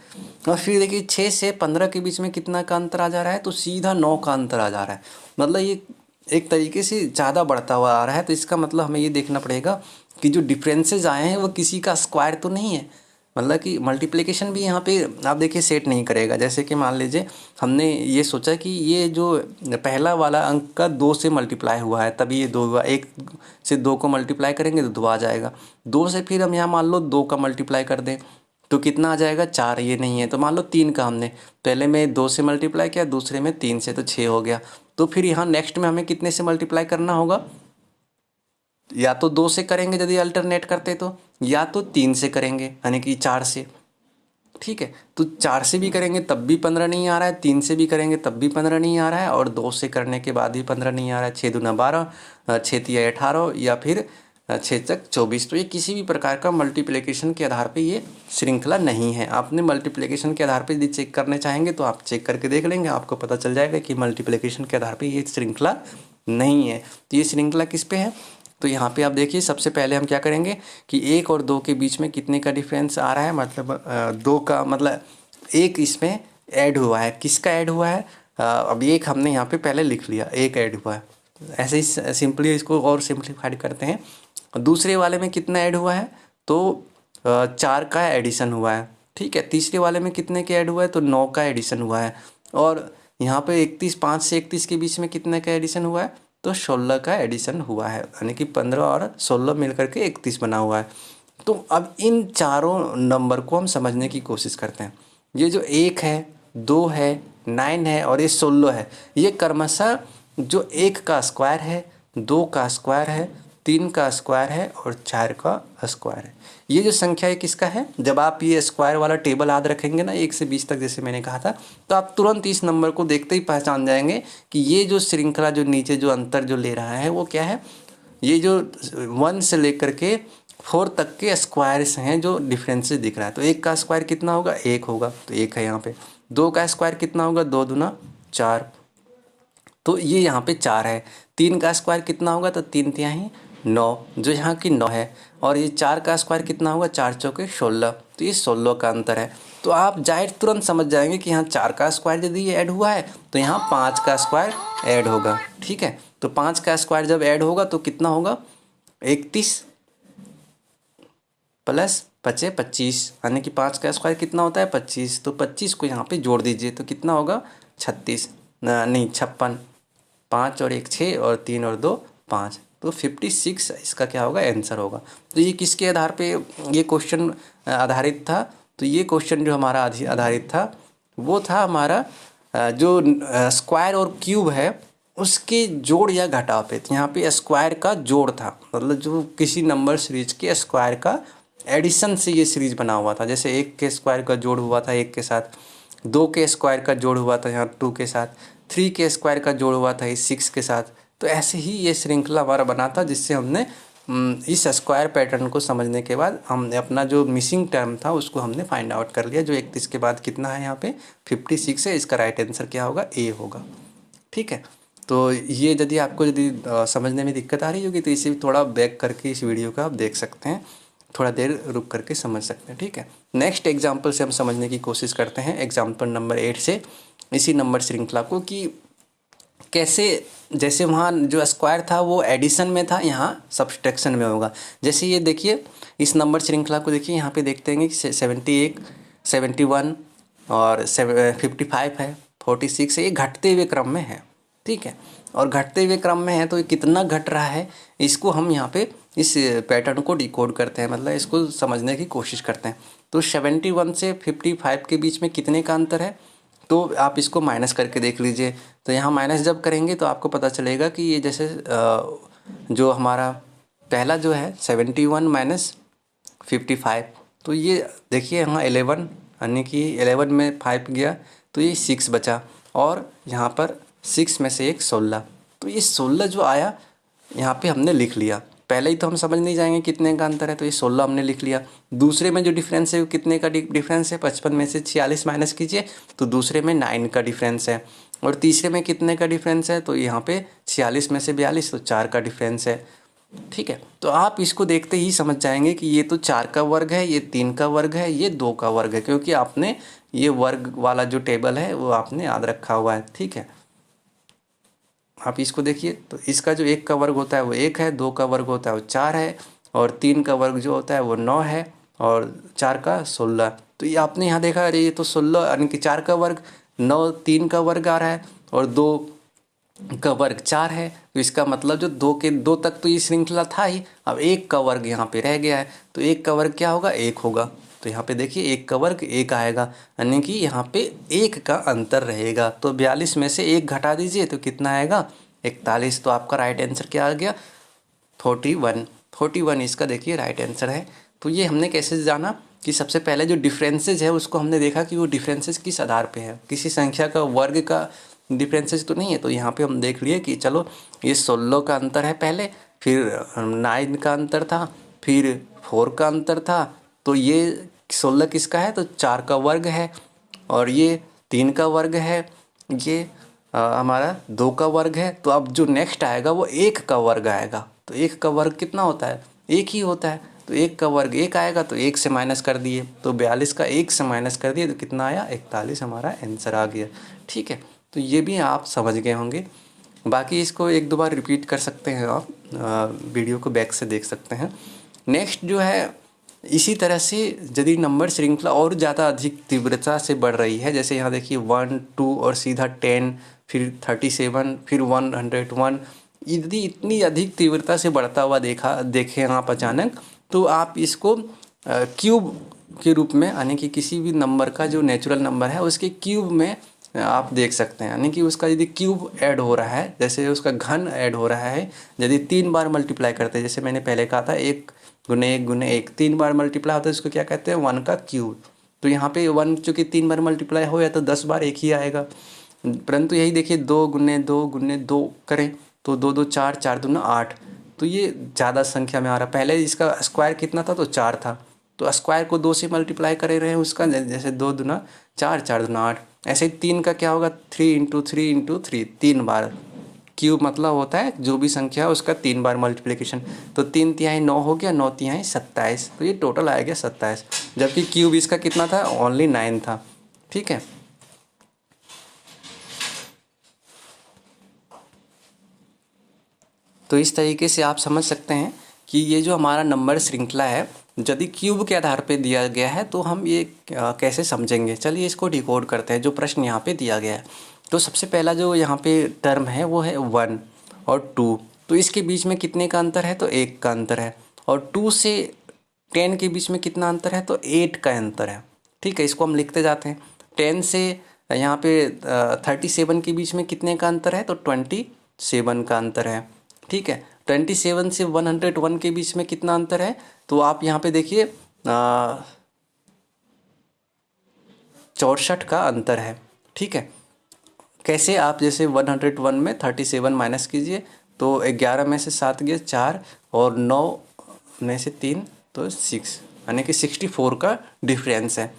और फिर देखिए 6 से 15 के बीच में कितना का अंतर आ जा रहा है, तो सीधा 9 का अंतर आ जा रहा है। मतलब ये एक तरीके से ज़्यादा बढ़ता हुआ आ रहा है। तो इसका मतलब हमें ये देखना पड़ेगा कि जो डिफरेंसेस आए हैं वो किसी का स्क्वायर तो नहीं है, मतलब कि मल्टीप्लिकेशन भी यहाँ पे आप देखिए सेट नहीं करेगा। जैसे कि मान लीजिए हमने ये सोचा कि ये जो पहला वाला अंक का 2 से मल्टीप्लाई हुआ है तभी ये 2 हुआ, 1 से 2 को मल्टीप्लाई करेंगे तो 2 आ जाएगा। 2 से फिर हम यहाँ मान लो 2 का मल्टीप्लाई कर दें तो कितना आ जाएगा, 4। ये नहीं है तो मान लो 3 का हमने पहले में 2 से मल्टीप्लाई किया, दूसरे में 3 से, तो 6 हो गया। तो फिर यहाँ नेक्स्ट में हमें कितने से मल्टीप्लाई करना होगा, या तो 2 से करेंगे यदि अल्टरनेट करते तो, या तो 3 से करेंगे यानी कि 4 से। ठीक है, तो 4 से भी करेंगे तब भी 15 नहीं आ रहा है, 3 से भी करेंगे तब भी 15 नहीं आ रहा है, और 2 से करने के बाद भी 15 नहीं आ रहा है। 6 दूना 12, 6 तिया 18 या फिर 6 तक 24। तो ये किसी भी प्रकार का मल्टीप्लिकेशन के आधार पे ये श्रृंखला नहीं है। आपने मल्टीप्लिकेशन के आधार पे यदि चेक करने चाहेंगे तो आप चेक करके देख लेंगे, आपको पता चल जाएगा कि मल्टीप्लिकेशन के आधार पे ये श्रृंखला नहीं है। तो ये श्रृंखला किस पे है, तो यहाँ पे आप देखिए सबसे पहले हम क्या करेंगे कि 1 और 2 के बीच में कितने का डिफरेंस आ रहा है, मतलब 2 का, मतलब 1 इसमें ऐड हुआ है। किसका ऐड हुआ है, अब 1 हमने यहाँ पे पहले लिख लिया, 1 ऐड हुआ है। ऐसे ही सिंपली इसको और सिंप्लीफाइड करते हैं। दूसरे वाले में कितना ऐड हुआ है, तो 4 का एडिशन हुआ है। ठीक है, तीसरे वाले में कितने के ऐड हुआ है, तो 9 का एडिशन हुआ है। और यहाँ पे 5 से 31 के बीच में कितने का एडिशन हुआ है, तो 16 का एडिशन हुआ है, यानी कि 15 और 16 मिलकर के 31 बना हुआ है। तो अब इन चारों नंबर को हम समझने की कोशिश करते हैं। ये जो 1 है, 2 है, 9 है और ये 16 है, ये क्रमशः जो 1 का स्क्वायर है, 2 का स्क्वायर है, 3 का स्क्वायर है और 4 का स्क्वायर है। ये जो संख्या है किसका है, जब आप ये स्क्वायर वाला टेबल याद रखेंगे ना 1 से 20 तक जैसे मैंने कहा था, तो आप तुरंत इस नंबर को देखते ही पहचान जाएंगे कि ये जो श्रृंखला जो नीचे जो अंतर जो ले रहा है वो क्या है। ये जो 1 से लेकर के 4 तक के स्क्वायर्स हैं जो डिफरेंसेस दिख रहा है। तो 1 का स्क्वायर कितना होगा, 1 होगा, तो 1 है यहाँ पे। 2 का स्क्वायर कितना होगा, 2 दूना 4, तो ये यहाँ पे 4 है। 3 का स्क्वायर कितना होगा, तो 3 तिहाई 9, जो यहाँ की 9 है। और ये 4 का स्क्वायर कितना होगा, 4 चौके 16, तो ये 16 का अंतर है। तो आप जाहिर तुरंत समझ जाएंगे कि यहाँ 4 का स्क्वायर यदि ये ऐड हुआ है तो यहाँ 5 का स्क्वायर ऐड होगा। ठीक है, तो 5 का स्क्वायर जब ऐड होगा तो कितना होगा, 31 प्लस 5 25, यानी कि 5 का स्क्वायर कितना होता है, 25। तो 25 को यहाँ पे जोड़ दीजिए तो कितना होगा, 36 नहीं 56, 5 और 1 6 और 3 और 2 5, तो 56 इसका क्या होगा, आंसर होगा। तो ये किसके आधार पे ये क्वेश्चन आधारित था, तो ये क्वेश्चन जो हमारा आधारित था वो था हमारा जो स्क्वायर और क्यूब है उसके जोड़ या घटाव पे। तो यहाँ पे स्क्वायर का जोड़ था, मतलब जो किसी नंबर सीरीज के स्क्वायर का एडिशन से ये सीरीज बना हुआ था। जैसे 1 के स्क्वायर का जोड़ हुआ था 1 के साथ, 2 के स्क्वायर का जोड़ हुआ था यहाँ 2 के साथ, 3 के स्क्वायर का जोड़ हुआ था इस 6 के साथ। तो ऐसे ही ये श्रृंखला हमारा बना था, जिससे हमने इस स्क्वायर पैटर्न को समझने के बाद हमने अपना जो मिसिंग टर्म था उसको हमने फाइंड आउट कर लिया। जो 31 के बाद कितना है यहाँ पे 56 है, इसका राइट आंसर क्या होगा, ए होगा। ठीक है, तो ये यदि आपको यदि समझने में दिक्कत आ रही होगी तो इसे थोड़ा बैक करके इस वीडियो को आप देख सकते हैं, थोड़ा देर रुक करके समझ सकते हैं। ठीक है, नेक्स्ट एग्जाम्पल से हम समझने की कोशिश करते हैं, एग्जाम्पल नंबर 8 से, इसी नंबर श्रृंखला को, कि कैसे, जैसे वहाँ जो स्क्वायर था वो एडिशन में था, यहाँ सब्सट्रैक्शन में होगा। जैसे ये देखिए, इस नंबर श्रृंखला को देखिए, यहाँ पे देखते हैं कि 71, 71 और 55 है, 46 है, ये घटते हुए क्रम में है, ठीक है। और घटते हुए क्रम में है तो ये कितना घट रहा है, इसको हम यहाँ पे इस पैटर्न को डिकोड करते हैं, मतलब इसको समझने की कोशिश करते हैं। तो 71 से 55 के बीच में कितने का अंतर है, तो आप इसको माइनस करके देख लीजिए। तो यहाँ माइनस जब करेंगे तो आपको पता चलेगा कि ये जैसे जो हमारा पहला जो है 71 माइनस 55, तो ये देखिए यहाँ 11, यानी कि 11 में 5 गया तो ये 6 बचा, और यहाँ पर 6 में से एक 16, तो ये 16 जो आया यहाँ पे हमने लिख लिया। पहले ही तो हम समझ नहीं जाएंगे कितने का अंतर है, तो ये 16 हमने लिख लिया। दूसरे में जो डिफरेंस है वो कितने का डिफरेंस है, 55 में से 46 माइनस कीजिए तो दूसरे में 9 का डिफरेंस है। और तीसरे में कितने का डिफरेंस है, तो यहाँ पे 46 में से 42 तो 4 का डिफरेंस है, ठीक है। तो आप इसको देखते ही समझ जाएंगे कि ये तो 4 का वर्ग है, ये 3 का वर्ग है, ये 2 का वर्ग है, क्योंकि आपने ये वर्ग वाला जो टेबल है वो आपने याद रखा हुआ है, ठीक है। आप इसको देखिए, तो इसका जो 1 का वर्ग होता है वो 1 है, 2 का वर्ग होता है वो 4 है, और 3 का वर्ग जो होता है वो 9 है, और 4 का 16। तो ये आपने यहाँ देखा, अरे ये तो 16 यानी कि 4 का वर्ग, 9 3 का वर्ग आ रहा है, और 2 का वर्ग 4 है। तो इसका मतलब जो 2 तक तो ये श्रृंखला था ही, अब 1 का वर्ग यहाँ पे रह गया है, तो 1 का वर्ग क्या होगा, 1 होगा। तो यहाँ पे देखिए 1 का वर्ग 1 आएगा, यानी कि यहाँ पे 1 का अंतर रहेगा। तो 42 में से 1 घटा दीजिए तो कितना आएगा, 41। तो आपका राइट आंसर क्या आ गया, 41 इसका देखिए राइट आंसर है। तो ये हमने कैसे जाना कि सबसे पहले जो डिफरेंसेज है उसको हमने देखा कि वो डिफरेंसेज किस आधार पे है, किसी संख्या का वर्ग का डिफरेंसेज तो नहीं है। तो यहाँ पे हम देख लिए कि चलो ये 16 का अंतर है पहले, फिर 9 का अंतर था, फिर 4 का अंतर था, तो ये 16 किसका है, तो 4 का वर्ग है, और ये 3 का वर्ग है, ये हमारा 2 का वर्ग है। तो अब जो नेक्स्ट आएगा वो 1 का वर्ग आएगा। तो 1 का वर्ग कितना होता है, 1 ही होता है। तो 1 का वर्ग 1 आएगा, तो 1 से माइनस कर दिए, तो 42 का 1 से माइनस कर दिए तो कितना आया, 41 हमारा आंसर आ गया, ठीक है। तो ये भी आप समझ गए होंगे। बाकी इसको 1-2 बार रिपीट कर सकते हैं आप, वीडियो को बैक से देख सकते हैं। नेक्स्ट जो है, इसी तरह से यदि नंबर श्रृंखला और ज़्यादा अधिक तीव्रता से बढ़ रही है, जैसे यहाँ देखिए 1, 2 और सीधा 10, फिर 37, फिर 101, यदि इतनी अधिक तीव्रता से बढ़ता हुआ देखें आप अचानक, तो आप इसको क्यूब के रूप में, यानी कि किसी भी नंबर का जो नेचुरल नंबर है उसके क्यूब में आप देख सकते हैं। यानी कि उसका यदि क्यूब ऐड हो रहा है, जैसे उसका घन ऐड हो रहा है, यदि 3 बार मल्टीप्लाई करते हैं, जैसे मैंने पहले कहा था 1 गुने 1 गुने 1, 3 बार मल्टीप्लाई होता है, उसको क्या कहते हैं, 1 का क्यूब। तो यहाँ पे 1 चूँकि 3 बार मल्टीप्लाई हो या तो 10 बार एक ही आएगा। परंतु यही देखिए 2 गुने 2 गुने 2 करें तो 2 2 4, 4 दूना 8, तो ये ज़्यादा संख्या में आ रहा। पहले इसका स्क्वायर कितना था, तो 4 था, तो स्क्वायर को 2 से मल्टीप्लाई करे रहे हैं उसका, जैसे 2 दूना 4, 4 दूना 8। ऐसे ही 3 का क्या होगा, 3 इंटू 3 इंटू 3, 3 बार। क्यूब मतलब होता है जो भी संख्या है उसका 3 बार मल्टीप्लिकेशन। तो 3 तिहाई 9 हो गया, 9 तिहाई 27, तो ये टोटल आ गया 27, जबकि क्यूब इसका कितना था, ओनली 9 था, ठीक है। तो इस तरीके से आप समझ सकते हैं कि ये जो हमारा नंबर श्रृंखला है, यदि क्यूब के आधार पे दिया गया है तो हम ये कैसे समझेंगे। चलिए इसको डिकोड करते हैं, जो प्रश्न यहाँ पे दिया गया है। तो सबसे पहला जो यहाँ पे टर्म है वो है 1 और 2, तो इसके बीच में कितने का अंतर है, तो 1 का अंतर है। और 2 से 10 के बीच में कितना अंतर है, तो 8 का अंतर है, ठीक है। इसको हम लिखते जाते हैं। 10 से यहाँ पे 37 के बीच में कितने का अंतर है, तो 27 का अंतर है, ठीक है। 27 से 101 के बीच में कितना अंतर है, तो आप यहाँ पे देखिए 64 का अंतर है, ठीक है। कैसे, आप जैसे 101 में 37 माइनस कीजिए तो 11 में से 7 गए 4, और 9 में से 3 तो 6, यानी कि 64 का डिफरेंस है,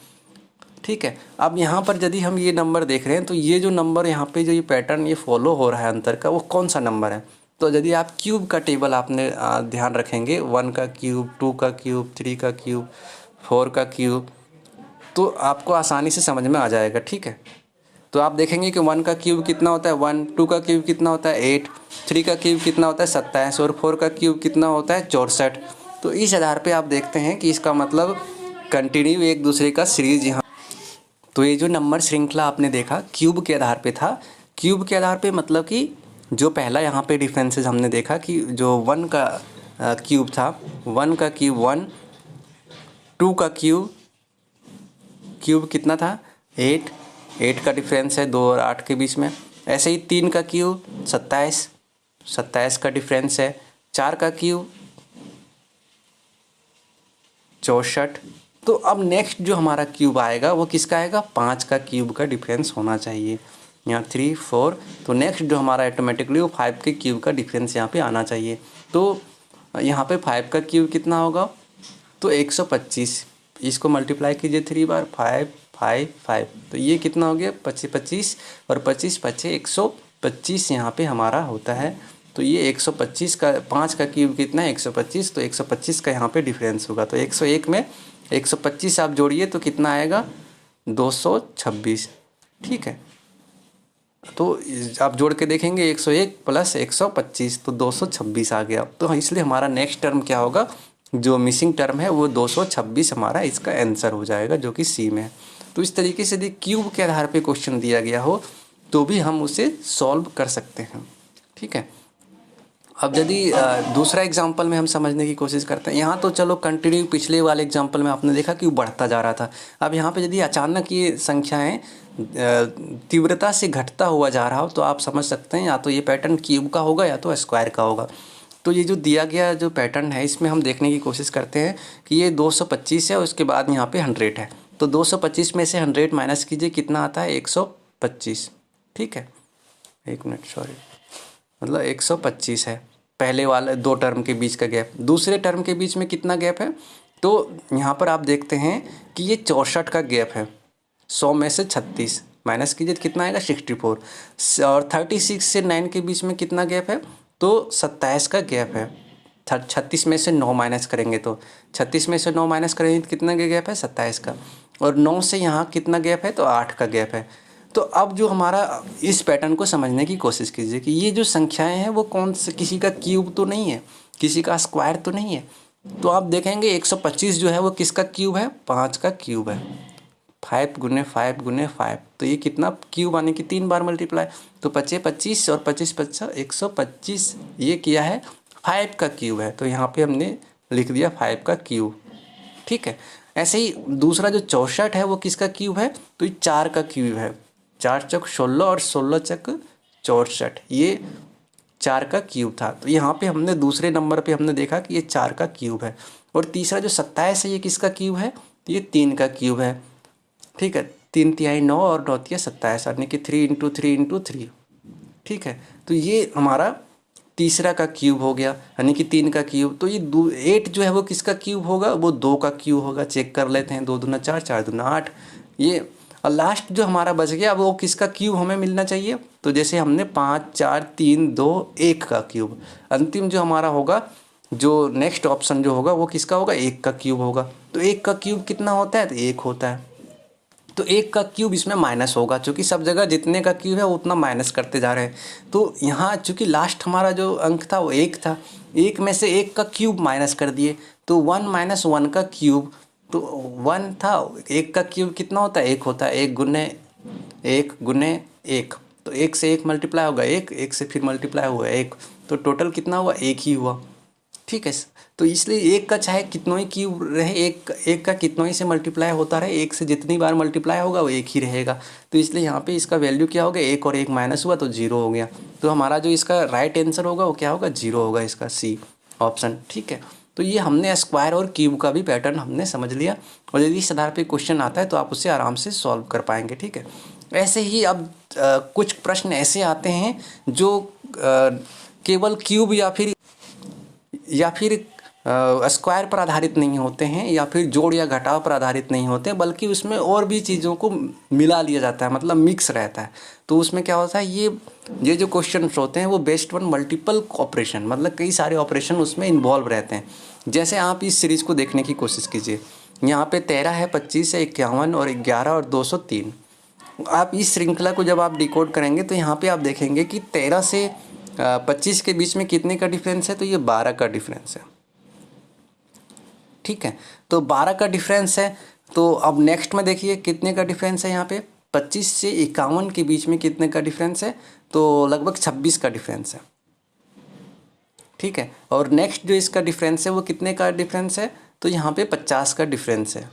ठीक है। अब यहाँ पर यदि हम ये नंबर देख रहे हैं तो ये जो नंबर यहाँ पे जो ये पैटर्न ये फॉलो हो रहा है अंतर का, वो कौन सा नंबर है। तो यदि आप क्यूब का टेबल आपने ध्यान रखेंगे, 1 का क्यूब, 2 का क्यूब, 3 का क्यूब, 4 का क्यूब, तो आपको आसानी से समझ में आ जाएगा, ठीक है। तो आप देखेंगे कि 1 का क्यूब कितना होता है 1, 2 का क्यूब कितना होता है 8, 3 का क्यूब कितना होता है 27 और 4 का क्यूब कितना होता है 64। तो इस आधार पे आप देखते हैं कि इसका मतलब कंटिन्यू एक दूसरे का सीरीज यहाँ। तो ये जो नंबर श्रृंखला आपने देखा क्यूब के आधार पे था। क्यूब के आधार पे मतलब कि जो पहला यहाँ पे डिफरेंसेस हमने देखा कि जो 1 का क्यूब था, 1 का क्यूब 1, 2 का क्यूब कितना था 8, 8 का डिफरेंस है 2 और 8 के बीच में। ऐसे ही 3 का क्यूब 27, 27 का डिफरेंस है। 4 का क्यूब 64। तो अब नेक्स्ट जो हमारा क्यूब आएगा वो किसका आएगा 5 का क्यूब का डिफरेंस होना चाहिए। यहाँ 3, 4, तो नेक्स्ट जो हमारा ऑटोमेटिकली वो 5 के क्यूब का डिफरेंस यहाँ पे आना चाहिए। तो यहाँ पे 5 का क्यूब कितना होगा तो 125। इसको मल्टीप्लाई कीजिए 3 बार 5, 5, 5, तो ये कितना हो गया 25, 25 और 25, 25 125 यहाँ पे हमारा होता है। तो ये 125 का 5 का क्यूब कितना है 125, तो 125 का यहाँ पे डिफरेंस होगा। तो 101 में 125 आप जोड़िए तो कितना आएगा 226। ठीक है, तो आप जोड़ के देखेंगे 101 प्लस 125 तो 226 आ गया। तो इसलिए हमारा नेक्स्ट टर्म क्या होगा, जो मिसिंग टर्म है वो 226 हमारा इसका आंसर हो जाएगा, जो कि सी में है। तो इस तरीके से यदि क्यूब के आधार पे क्वेश्चन दिया गया हो तो भी हम उसे सॉल्व कर सकते हैं। ठीक है, अब यदि दूसरा एग्जाम्पल में हम समझने की कोशिश करते हैं। यहाँ तो चलो कंटिन्यू पिछले वाले एग्जाम्पल में आपने देखा कि वो बढ़ता जा रहा था। अब यहाँ पे यदि अचानक ये संख्याएं तीव्रता से घटता हुआ जा रहा हो तो आप समझ सकते हैं या तो ये पैटर्न क्यूब का होगा या तो स्क्वायर का होगा। तो ये जो दिया गया जो पैटर्न है इसमें हम देखने की कोशिश करते हैं कि ये 225 है और उसके बाद यहाँ पे 100 है। तो 225 में से 100 माइनस कीजिए, कितना आता है 125। ठीक है, एक मिनट सॉरी, मतलब 125 है पहले वाले दो टर्म के बीच का गैप। दूसरे टर्म के बीच में कितना गैप है, तो यहाँ पर आप देखते हैं कि ये 64 का गैप है। 100 में से 36 माइनस कीजिए तो कितना आएगा 64। और 36 से 9 के बीच में कितना गैप है, तो 27 का गैप है। 36 में से 9 माइनस करेंगे तो 36 में से 9 माइनस करेंगे तो कितना का गैप है 27 का। और 9 से यहाँ कितना गैप है, तो 8 का गैप है। तो अब जो हमारा इस पैटर्न को समझने की कोशिश कीजिए कि ये जो संख्याएं हैं वो कौन से, किसी का क्यूब तो नहीं है, किसी का स्क्वायर तो नहीं है। तो आप देखेंगे 125 जो है वो किसका क्यूब है, 5 का क्यूब है। 5 गुने 5 गुने 5, तो ये कितना क्यूब आने की 3 बार मल्टीप्लाई, तो 25 25 और 25 25 125, ये किया है 5 का क्यूब है। तो यहाँ पे हमने लिख दिया 5 का क्यूब। ठीक है, ऐसे ही दूसरा जो 64 है वो किसका क्यूब है, तो ये 4 का क्यूब है। 4 चौक 16 और 16 चौक 64, ये 4 का क्यूब था। तो यहाँ पे हमने दूसरे नंबर पे हमने देखा कि ये 4 का क्यूब है। और तीसरा जो 27 है ये किसका क्यूब है, ये 3 का क्यूब है। ठीक है, 3 तिहाई 9 और 9 तिहाई 27, यानी कि 3 × 3 × 3। ठीक है, तो ये हमारा तीसरा का क्यूब हो गया, यानी कि 3 का क्यूब। तो ये 8 जो है वो किसका क्यूब होगा, वो 2 का क्यूब होगा। चेक कर लेते हैं, 2 दूना 4, 4 दूना 8, ये। और लास्ट जो हमारा बच गया वो किसका क्यूब हमें मिलना चाहिए, तो जैसे हमने 5 4 3 2 1 का क्यूब। अंतिम जो हमारा होगा, जो नेक्स्ट ऑप्शन जो होगा वो किसका होगा, 1 का क्यूब होगा। तो 1 का क्यूब कितना होता है, तो 1 होता है। तो 1 का क्यूब इसमें माइनस होगा, क्योंकि सब जगह जितने का क्यूब है वो उतना माइनस करते जा रहे हैं। तो यहाँ चूँकि लास्ट हमारा जो अंक था वो 1 था, 1 में से 1 का क्यूब माइनस कर दिए, तो 1 - 1 का क्यूब, तो 1 था, 1 का क्यूब कितना होता है, 1 होता है। 1 गुने 1, तो 1 से 1 मल्टीप्लाई होगा 1, 1 से फिर मल्टीप्लाई हुआ 1, तो टोटल कितना हुआ, 1 ही हुआ। ठीक है, तो इसलिए 1 का चाहे कितनों ही क्यूब रहे, 1 का कितनों ही से मल्टीप्लाई होता रहे, 1 से जितनी बार मल्टीप्लाई होगा वो 1 ही रहेगा। तो इसलिए यहाँ पे इसका वैल्यू क्या हो गया, 1 और 1 माइनस हुआ तो 0 हो गया। तो हमारा जो इसका राइट आंसर होगा वो क्या होगा, 0 होगा, इसका सी ऑप्शन। ठीक है, तो ये हमने स्क्वायर और क्यूब का भी पैटर्न हमने समझ लिया, और यदि इस आधार पे क्वेश्चन आता है तो आप उसे आराम से सॉल्व कर पाएंगे। ठीक है, ऐसे ही अब कुछ प्रश्न ऐसे आते हैं जो केवल क्यूब या फिर स्क्वायर पर आधारित नहीं होते हैं, या फिर जोड़ या घटाव पर आधारित नहीं होते हैं, बल्कि उसमें और भी चीज़ों को मिला लिया जाता है, मतलब मिक्स रहता है। तो उसमें क्या होता है, ये जो क्वेश्चन होते हैं वो बेस्ड ऑन मल्टीपल ऑपरेशन, मतलब कई सारे ऑपरेशन उसमें इन्वॉल्व रहते हैं। जैसे आप इस सीरीज़ को देखने की कोशिश कीजिए, यहाँ पे 13 है, 25 है, 51 और 11 और 203। आप इस श्रृंखला को जब आप डिकोड करेंगे तो यहाँ पे आप देखेंगे कि 13 से 25 के बीच में कितने का डिफरेंस है, तो ये 12 का डिफरेंस है। ठीक है, तो 12 का डिफरेंस है। तो अब नेक्स्ट में देखिए कितने का डिफरेंस है, यहाँ पे 25 से 51 के बीच में कितने का डिफरेंस है, तो लगभग 26 का डिफरेंस है। ठीक है, और नेक्स्ट जो इसका डिफरेंस है वो कितने का डिफरेंस है, तो यहाँ पे 50 का डिफरेंस है।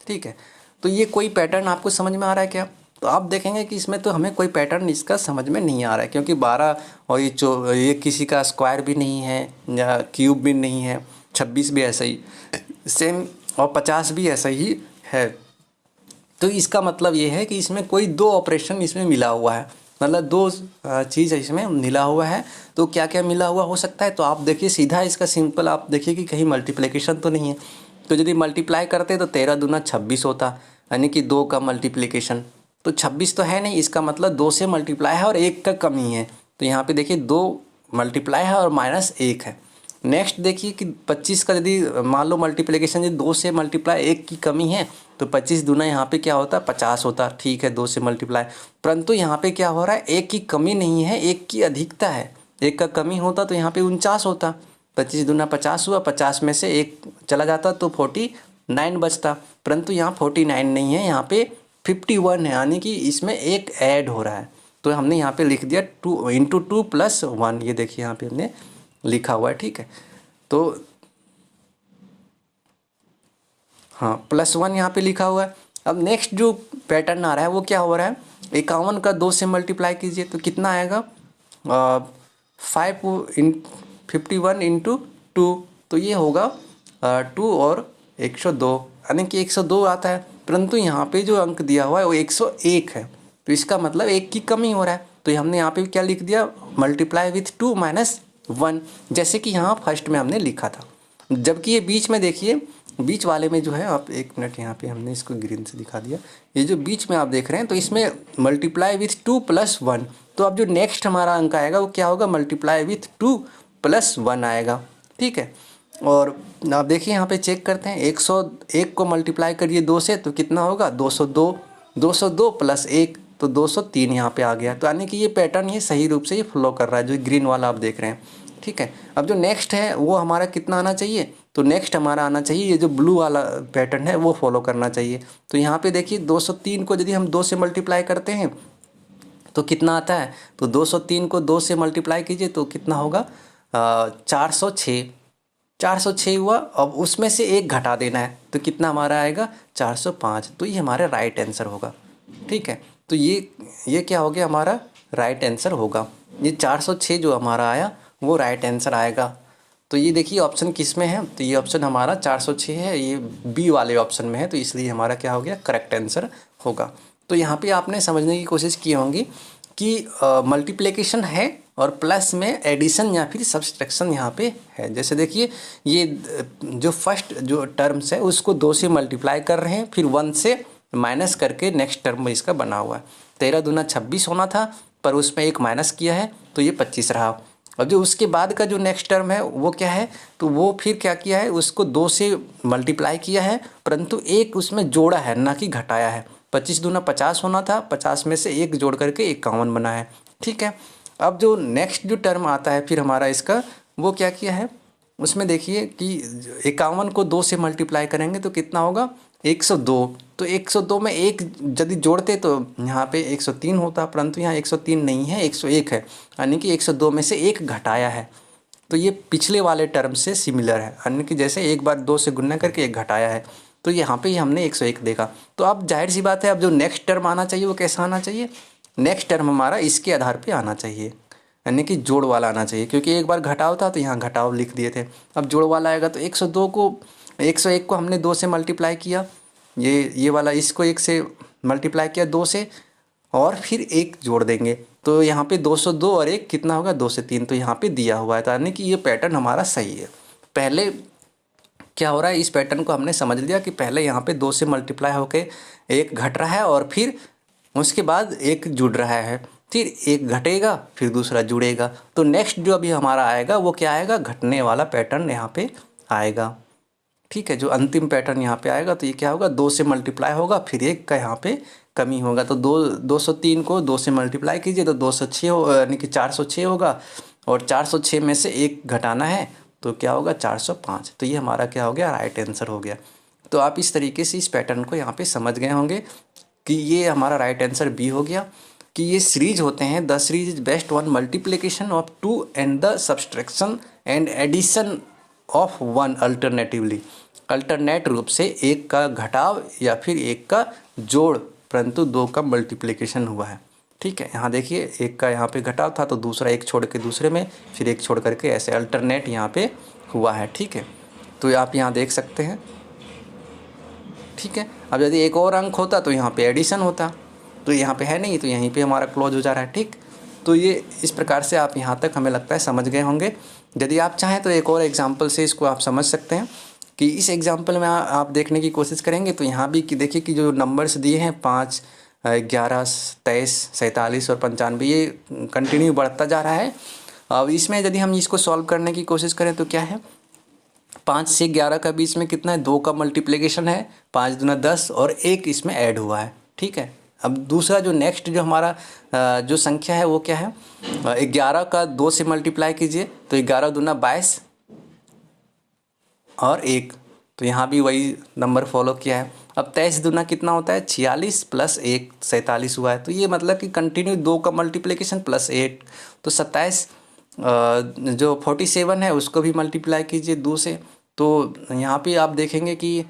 ठीक है, तो ये कोई पैटर्न आपको समझ में आ रहा है क्या? तो आप देखेंगे कि इसमें तो हमें कोई पैटर्न इसका समझ में नहीं आ रहा है, क्योंकि 12 और ये किसी का स्क्वायर भी नहीं है या क्यूब भी नहीं है, 26 भी ऐसा ही सेम और 50 भी ऐसा ही है। तो इसका मतलब ये है कि इसमें कोई दो ऑपरेशन इसमें मिला हुआ है, मतलब दो चीज़ इसमें मिला हुआ है। तो क्या क्या मिला हुआ हो सकता है, तो आप देखिए सीधा इसका सिंपल आप देखिए कि कहीं मल्टीप्लिकेशन तो नहीं है। तो यदि मल्टीप्लाई करते तो 13 दूना 26 होता, यानी कि 2 का मल्टीप्लिकेशन, तो 26 तो है नहीं, इसका मतलब 2 से मल्टीप्लाई है और 1 का कमी है। तो यहाँ पे देखिए 2 मल्टीप्लाई है और -1 है। नेक्स्ट देखिए कि 25 का यदि मान लो मल्टीप्लिकेशन यदि 2 से मल्टीप्लाई 1 की कमी है, तो 25 दूना यहाँ पे क्या होता है 50 होता। ठीक है, 2 से मल्टीप्लाई, परंतु यहाँ पे क्या हो रहा है 1 की कमी नहीं है, 1 की अधिकता है। 1 का कमी होता तो यहाँ पे 49 होता। 25 दूना 50 हुआ, 50 में से 1 चला जाता तो 49 बचता, परंतु यहाँ 49 नहीं है, यहाँ पे 51 है, यानी कि इसमें 1 ऐड हो रहा है। तो हमने यहाँ पे लिख दिया 2 × 2 + 1, ये देखिए यहाँ पे हमने लिखा हुआ है। ठीक है, तो हाँ +1 यहाँ पे लिखा हुआ है। अब नेक्स्ट जो पैटर्न आ रहा है वो क्या हो रहा है, 51 का 2 से मल्टीप्लाई कीजिए तो कितना आएगा 51 × 2, तो ये होगा 2 और 102, यानी कि 102 आता है, परंतु यहाँ पे जो अंक दिया हुआ है वो 101 है। तो इसका मतलब 1 की कमी हो रहा है। तो हमने यहाँ पे क्या लिख दिया, मल्टीप्लाई विथ 2 - 1, जैसे कि यहाँ फर्स्ट में हमने लिखा था। जबकि ये बीच में देखिए, बीच वाले में जो है, आप 1 मिनट यहाँ पे हमने इसको ग्रीन से दिखा दिया, ये जो बीच में आप देख रहे हैं तो इसमें मल्टीप्लाई विथ 2 + 1, तो अब जो नेक्स्ट हमारा अंक आएगा वो क्या होगा, मल्टीप्लाई विथ 2 + 1 आएगा। ठीक है, और आप देखिए यहाँ पे चेक करते हैं, 101 को मल्टीप्लाई करिए 2 से तो कितना होगा 202, 202 + 1 तो 203 यहाँ पे आ गया। तो यानी कि ये पैटर्न ये सही रूप से ये फॉलो कर रहा है, जो ग्रीन वाला आप देख रहे हैं। ठीक है, अब जो नेक्स्ट है वो हमारा कितना आना चाहिए, तो नेक्स्ट हमारा आना चाहिए ये जो ब्लू वाला पैटर्न है वो फॉलो करना चाहिए। तो यहाँ पे देखिए 203 को यदि हम 2 से मल्टीप्लाई करते हैं तो कितना आता है, तो 203 को 2 से मल्टीप्लाई कीजिए तो कितना होगा 406, 406 हुआ। अब उसमें से 1 घटा देना है तो कितना हमारा आएगा 405, तो ये हमारा राइट आंसर होगा। ठीक है, तो ये क्या हो गया, हमारा राइट आंसर होगा। ये 406 जो हमारा आया वो राइट आंसर आएगा। तो ये देखिए ऑप्शन किस में है, तो ये ऑप्शन हमारा 406 है, ये बी वाले ऑप्शन में है, तो इसलिए हमारा क्या हो गया, करेक्ट आंसर होगा। तो यहाँ पे आपने समझने की कोशिश की होंगी कि मल्टीप्लिकेशन है और प्लस में एडिशन या फिर सब्सट्रैक्शन यहाँ पे है। जैसे देखिए ये जो फर्स्ट जो टर्म्स है उसको 2 से मल्टीप्लाई कर रहे हैं, फिर 1 से माइनस करके नेक्स्ट टर्म में इसका बना हुआ है। 13 दूना 26 होना था, पर उसमें 1 माइनस किया है तो ये 25 रहा। अब जो उसके बाद का जो नेक्स्ट टर्म है वो क्या है, तो वो फिर क्या किया है, उसको 2 से मल्टीप्लाई किया है, परंतु 1 उसमें जोड़ा है ना कि घटाया है। 25 दूना 50 होना था, 50 में से 1 जोड़ करके 51 बना है। ठीक है, अब जो नेक्स्ट जो टर्म आता है फिर हमारा इसका, वो क्या किया है, उसमें देखिए कि 51 को 2 से मल्टीप्लाई करेंगे तो कितना होगा 102, तो 102 में 1 यदि जोड़ते तो यहाँ पे 103 होता, परंतु यहाँ 103 नहीं है, 101 है, यानी कि 102 में से 1 घटाया है। तो ये पिछले वाले टर्म से सिमिलर है, यानी कि जैसे एक बार 2 से गुणा करके 1 घटाया है, तो यहाँ पे हमने 101 देखा। तो अब जाहिर सी बात है, अब जो नेक्स्ट टर्म आना चाहिए वो कैसा आना चाहिए, नेक्स्ट टर्म हमारा इसके आधार पे आना चाहिए, यानी कि जोड़ वाला आना चाहिए, क्योंकि एक बार घटाव था तो यहाँ घटाव लिख दिए थे। अब जोड़ वाला आएगा तो 101 को हमने 2 से मल्टीप्लाई किया, ये वाला इसको 1 से मल्टीप्लाई किया 2 से, और फिर 1 जोड़ देंगे तो यहाँ पे 202 और 1 कितना होगा 2 से 3, तो यहाँ पे दिया हुआ है, तो यानी कि ये पैटर्न हमारा सही है। पहले क्या हो रहा है, इस पैटर्न को हमने समझ लिया कि पहले यहाँ पे 2 से मल्टीप्लाई होके 1 घट रहा है और फिर उसके बाद 1 जुड़ रहा है, फिर 1 घटेगा फिर दूसरा जुड़ेगा। तो नेक्स्ट जो अभी हमारा आएगा वो क्या आएगा, घटने वाला पैटर्न यहाँ पे आएगा। ठीक है। जो अंतिम पैटर्न यहाँ पे आएगा तो ये क्या होगा, 2 से मल्टीप्लाई होगा, फिर 1 का यहाँ पे कमी होगा। तो 203 को 2 से मल्टीप्लाई कीजिए तो 206 हो, यानी कि 406 होगा, और 406 में से 1 घटाना है तो क्या होगा, 405। तो ये हमारा क्या हो गया, राइट आंसर हो गया। तो आप इस तरीके से इस पैटर्न को यहाँ पे समझ गए होंगे कि ये हमारा राइट आंसर बी हो गया, कि ये सीरीज होते हैं, the series is based on multiplication of 2 and the subtraction and addition of 1 alternatively. Alternate रूप से 1 का घटाव या फिर 1 का जोड़, परंतु 2 का मल्टीप्लिकेशन हुआ है। ठीक है, यहाँ देखिए 1 का यहाँ पे घटाव था तो दूसरा 1 छोड़ के दूसरे में, फिर 1 छोड़ करके ऐसे अल्टरनेट यहाँ पे हुआ है। ठीक है, तो आप यहाँ देख सकते हैं। ठीक है, अब यदि एक और अंक होता तो यहाँ पे एडिशन होता, तो यहाँ पे है नहीं, तो यहीं पे हमारा क्लोज हो जा रहा है। ठीक, तो ये इस प्रकार से आप यहाँ तक हमें लगता है समझ गए होंगे। यदि आप चाहें तो एक और एग्जांपल से इसको आप समझ सकते हैं, कि इस एग्जांपल में आप देखने की कोशिश करेंगे तो यहाँ भी कि देखिए कि जो नंबर्स दिए हैं 5, 11, 23, 47 और 95, ये कंटिन्यू बढ़ता जा रहा है। अब इसमें यदि हम इसको सॉल्व करने की कोशिश करें तो क्या है, 5 से 11 का बीच में कितना है, 2 का मल्टीप्लिकेशन है, 5 दूना 10 और 1 इसमें ऐड हुआ है। ठीक है, अब दूसरा जो नेक्स्ट जो हमारा जो संख्या है वो क्या है, 11 का 2 से मल्टीप्लाई कीजिए तो 11 दूना 22 और 1, तो यहाँ भी वही नंबर फॉलो किया है। अब 23 दूना कितना होता है, 46 प्लस 1 47 हुआ है। तो ये मतलब कि कंटिन्यू 2 का मल्टीप्लिकेशन प्लस 8, तो 27 जो 47 है उसको भी मल्टीप्लाई कीजिए 2 से, तो यहाँ पे आप देखेंगे कि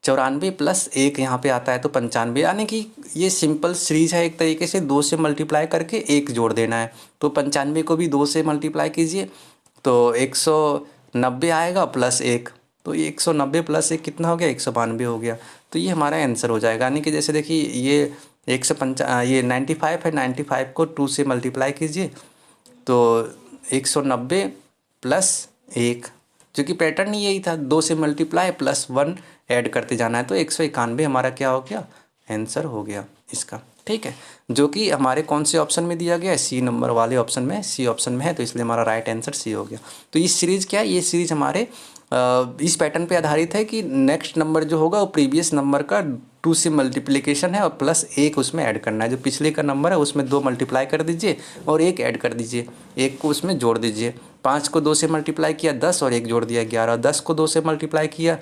94 प्लस 1 यहाँ पे आता है तो 95, यानी कि ये सिंपल सीरीज है एक तरीके से, 2 से मल्टीप्लाई करके 1 जोड़ देना है। तो 95 को भी 2 से मल्टीप्लाई कीजिए तो 190 आएगा प्लस 1, तो 190 प्लस 1 कितना हो गया, 192 हो गया। तो ये हमारा आंसर हो जाएगा। यानी कि जैसे देखिए ये 95 है, 95 को 2 से मल्टीप्लाई कीजिए तो 190 प्लस 1, जो कि पैटर्न ही यही था, 2 से मल्टीप्लाई प्लस 1 ऐड करते जाना है, तो 191 हमारा क्या हो गया, आंसर हो गया इसका। ठीक है, जो कि हमारे कौन से ऑप्शन में दिया गया है, सी नंबर वाले ऑप्शन में, सी ऑप्शन में है, तो इसलिए हमारा राइट आंसर सी हो गया। तो ये सीरीज़ क्या है, ये सीरीज़ हमारे इस पैटर्न पे आधारित है कि नेक्स्ट नंबर जो होगा वो प्रीवियस नंबर का 2 से मल्टीप्लिकेशन है और प्लस 1 उसमें ऐड करना है। जो पिछले का नंबर है उसमें 2 मल्टीप्लाई कर दीजिए और 1 ऐड कर दीजिए, 1 को उसमें जोड़ दीजिए। 5 को 2 से मल्टीप्लाई किया 10 और 1 जोड़ दिया 11, 10 को 2 से मल्टीप्लाई किया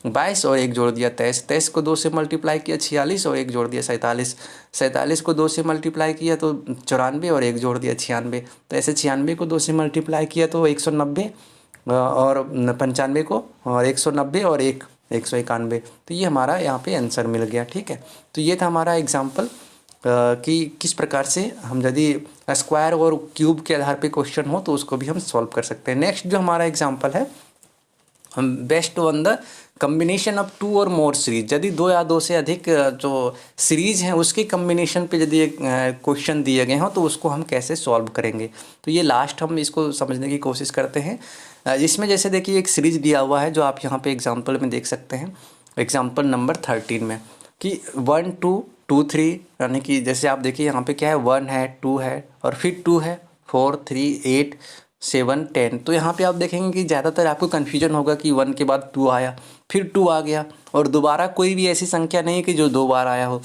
22 और 1 जोड़ दिया 23, 23 को 2 से मल्टीप्लाई किया 46 और 1 जोड़ दिया 47, 47 को 2 से मल्टीप्लाई किया तो 94 और 1 जोड़ दिया 96, तो ऐसे 96 को 2 से मल्टीप्लाई किया तो 190 और 95 को और 190 और 1 191, तो ये हमारा यहाँ पे आंसर मिल गया। ठीक है, तो ये था हमारा एग्जाम्पल कि किस प्रकार से हम यदि स्क्वायर और क्यूब के आधार पे क्वेश्चन हो तो उसको भी हम सॉल्व कर सकते हैं। नेक्स्ट जो हमारा एग्जाम्पल है, हम best one the combination of 2 और मोर सीरीज, यदि 2 या 2 से अधिक जो सीरीज हैं उसके कम्बिनेशन पे यदि क्वेश्चन दिए गए हों तो उसको हम कैसे सॉल्व करेंगे। तो ये लास्ट हम इसको समझने की कोशिश करते हैं। इसमें जैसे देखिए एक सीरीज दिया हुआ है जो आप यहाँ पे एग्जांपल में देख सकते हैं, एग्जांपल नंबर 13 में, कि 1 2 2 3, यानी कि जैसे आप देखिए यहाँ पे क्या है, 1 है, 2 है और फिर 2 है, 4 3 8 7 10। तो यहाँ पे आप देखेंगे कि ज़्यादातर आपको कन्फ्यूजन होगा कि 1 के बाद 2 आया, फिर 2 आ गया और दोबारा कोई भी ऐसी संख्या नहीं है कि जो 2 बार आया हो।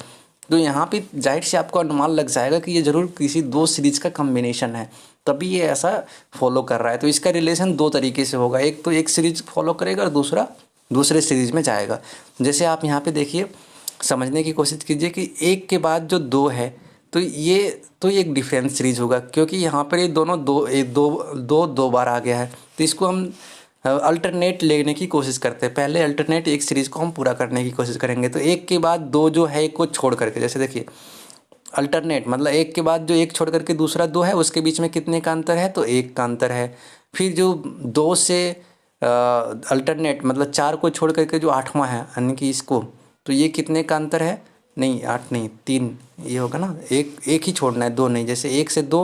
तो यहाँ पे जाहिर से आपको अनुमान लग जाएगा कि ये ज़रूर किसी 2 सीरीज का कम्बिनेशन है, तभी ये ऐसा फॉलो कर रहा है। तो इसका रिलेशन 2 तरीके से होगा, एक तो एक सीरीज फॉलो करेगा और दूसरा दूसरे सीरीज में जाएगा। जैसे आप यहाँ पे देखिए, समझने की कोशिश कीजिए कि 1 के बाद जो 2 है तो ये एक डिफरेंस सीरीज होगा, क्योंकि यहाँ पर ये दोनों दो बार आ गया है। तो इसको हम अल्टरनेट लेने की कोशिश करते हैं। पहले अल्टरनेट एक सीरीज़ को हम पूरा करने की कोशिश करेंगे। तो 1 के बाद 2 जो है, 1 को छोड़ करके, जैसे देखिए अल्टरनेट मतलब 1 के बाद जो 1 छोड़ करके दूसरा 2 है उसके बीच में कितने का अंतर है, तो 1 का अंतर है। फिर जो 2 से अल्टरनेट मतलब 4 को छोड़ करके जो 8वां है, यानी कि इसको, तो ये कितने का अंतर है, नहीं 8 नहीं 3 ये होगा ना, एक ही छोड़ना है, 2 नहीं। जैसे 1 से 2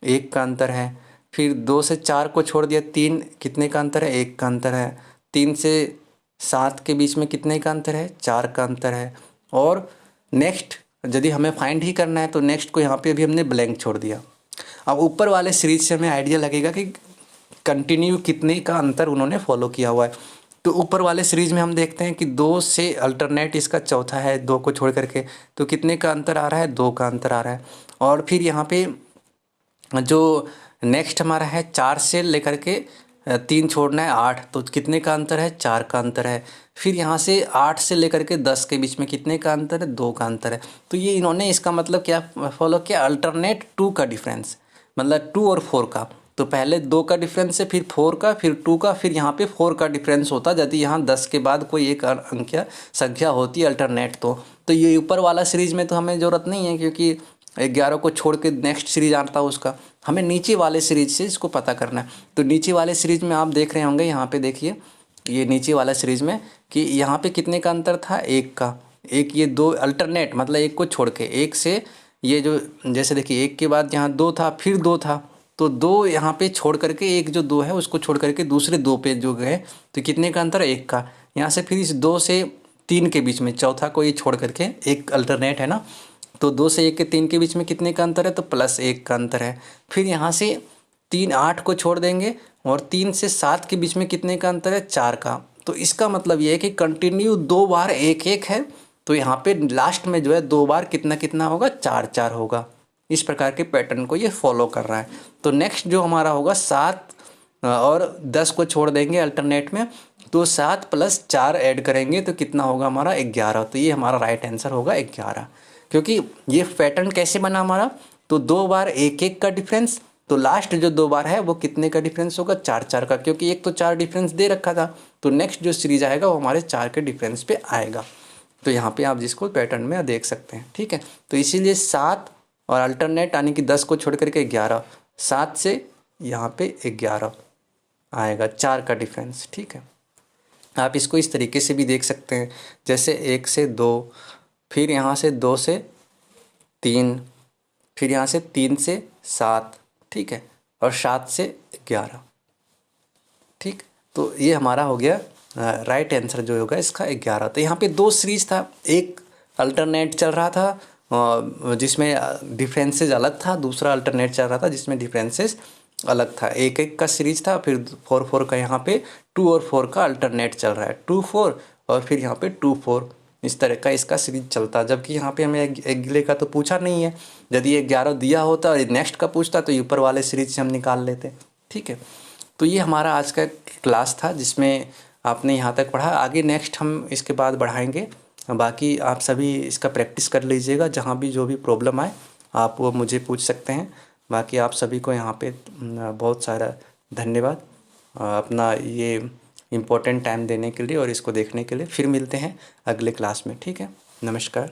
1 का अंतर है, फिर 2 से 4 को छोड़ दिया 3, कितने का अंतर है, 1 का अंतर है। 3 से 7 के बीच में कितने का अंतर है, 4 का अंतर है। और नेक्स्ट यदि हमें फाइंड ही करना है तो नेक्स्ट को यहाँ पे अभी हमने ब्लैंक छोड़ दिया। अब ऊपर वाले सीरीज से हमें आइडिया लगेगा कि कंटिन्यू कितने का अंतर उन्होंने फॉलो किया हुआ है। तो ऊपर वाले सीरीज में हम देखते हैं कि 2 से अल्टरनेट इसका चौथा है 2 को छोड़ करके, तो कितने का अंतर आ रहा है, 2 का अंतर आ रहा है। और फिर यहाँ पे जो नेक्स्ट हमारा है 4 से लेकर के 3 छोड़ना है 8, तो कितने का अंतर है, 4 का अंतर है। फिर यहाँ से 8 से लेकर के 10 के बीच में कितने का अंतर है, 2 का अंतर है। तो ये इन्होंने इसका मतलब क्या फॉलो किया, अल्टरनेट 2 का डिफरेंस, मतलब 2 और 4 का। तो पहले 2 का डिफरेंस है, फिर 4 का, फिर 2 का, फिर यहाँ पे 4 का डिफरेंस होता यदि यहाँ 10 के बाद कोई एक अंकीय संख्या होती है अल्टरनेट। तो ये ऊपर वाला सीरीज में तो हमें ज़रूरत नहीं है, क्योंकि 11 को छोड़ के नेक्स्ट सीरीज आता है उसका, हमें नीचे वाले सीरीज से इसको पता करना है। तो नीचे वाले सीरीज में आप देख रहे होंगे, यहाँ पे देखिए ये नीचे वाला सीरीज में कि यहाँ पे कितने का अंतर था, 1 का। एक ये 2 अल्टरनेट मतलब 1 को छोड़ के, 1 से ये जो जैसे देखिए 1 के बाद यहाँ 2 था, फिर 2 था, तो 2 यहाँ पे छोड़ करके एक जो 2 है उसको छोड़ करके दूसरे 2 पे जो गए, तो कितने का अंतर है, 1 का। यहाँ से फिर इस 2 से 3 के बीच में चौथा को ये छोड़ करके एक अल्टरनेट है ना, तो 2 से 1 के 3 के बीच में कितने का अंतर है, तो +1 का अंतर है। फिर यहाँ से 3 8 को छोड़ देंगे और 3 से 7 के बीच में कितने का अंतर है, 4 का। तो इसका मतलब ये है कि कंटिन्यू 2 बार 1 1 है, तो यहाँ पे लास्ट में जो है 2 बार कितना कितना होगा, 4 4 होगा। इस प्रकार के पैटर्न को ये फॉलो कर रहा है। तो नेक्स्ट जो हमारा होगा 7 और 10 को छोड़ देंगे अल्टरनेट में, तो 7 + 4 ऐड करेंगे तो कितना होगा हमारा, 11। तो ये हमारा राइट आंसर होगा 11, क्योंकि ये पैटर्न कैसे बना हमारा, तो 2 बार 1 1 का डिफरेंस, तो लास्ट जो 2 बार है वो कितने का डिफरेंस होगा, 4 4 का, क्योंकि एक तो 4 डिफरेंस दे रखा था। तो नेक्स्ट जो सीरीज आएगा वो हमारे 4 के डिफरेंस पे आएगा। तो यहाँ पे आप जिसको पैटर्न में देख सकते हैं, ठीक है। तो इसीलिए 7 और अल्टरनेट यानी कि 10 को छोड़ करके 11, 7 से यहाँ पे 11 आएगा, 4 का डिफरेंस, ठीक है। आप इसको इस तरीके से भी देख सकते हैं, जैसे 1 से 2, फिर यहाँ से 2 से 3, फिर यहाँ से 3 से 7, ठीक है, और 7 से 11, ठीक। तो ये हमारा हो गया राइट आंसर जो होगा इसका 11। तो यहाँ पे 2 सीरीज था, एक अल्टरनेट चल रहा था जिसमें डिफरेंसेस अलग था, दूसरा अल्टरनेट चल रहा था जिसमें डिफरेंसेस अलग था। 1 1 का सीरीज था, फिर 4 4 का, यहाँ पे 2 और 4 का अल्टरनेट चल रहा है, 2 4 और फिर यहाँ पे 2 4, इस तरह का इसका सीरीज चलता। जबकि यहाँ पे हमें अगले का तो पूछा नहीं है, यदि ये 11 दिया होता और नेक्स्ट का पूछता तो ऊपर वाले सीरीज से हम निकाल लेते, ठीक है। तो ये हमारा आज का क्लास था जिसमें आपने यहाँ तक पढ़ा। आगे नेक्स्ट हम इसके बाद बढ़ाएंगे, बाकी आप सभी इसका प्रैक्टिस कर लीजिएगा, जहाँ भी जो भी प्रॉब्लम आए आप वो मुझे पूछ सकते हैं। बाकी आप सभी को यहाँ पे बहुत सारा धन्यवाद अपना ये इम्पोर्टेंट टाइम देने के लिए और इसको देखने के लिए। फिर मिलते हैं अगले क्लास में, ठीक है। नमस्कार।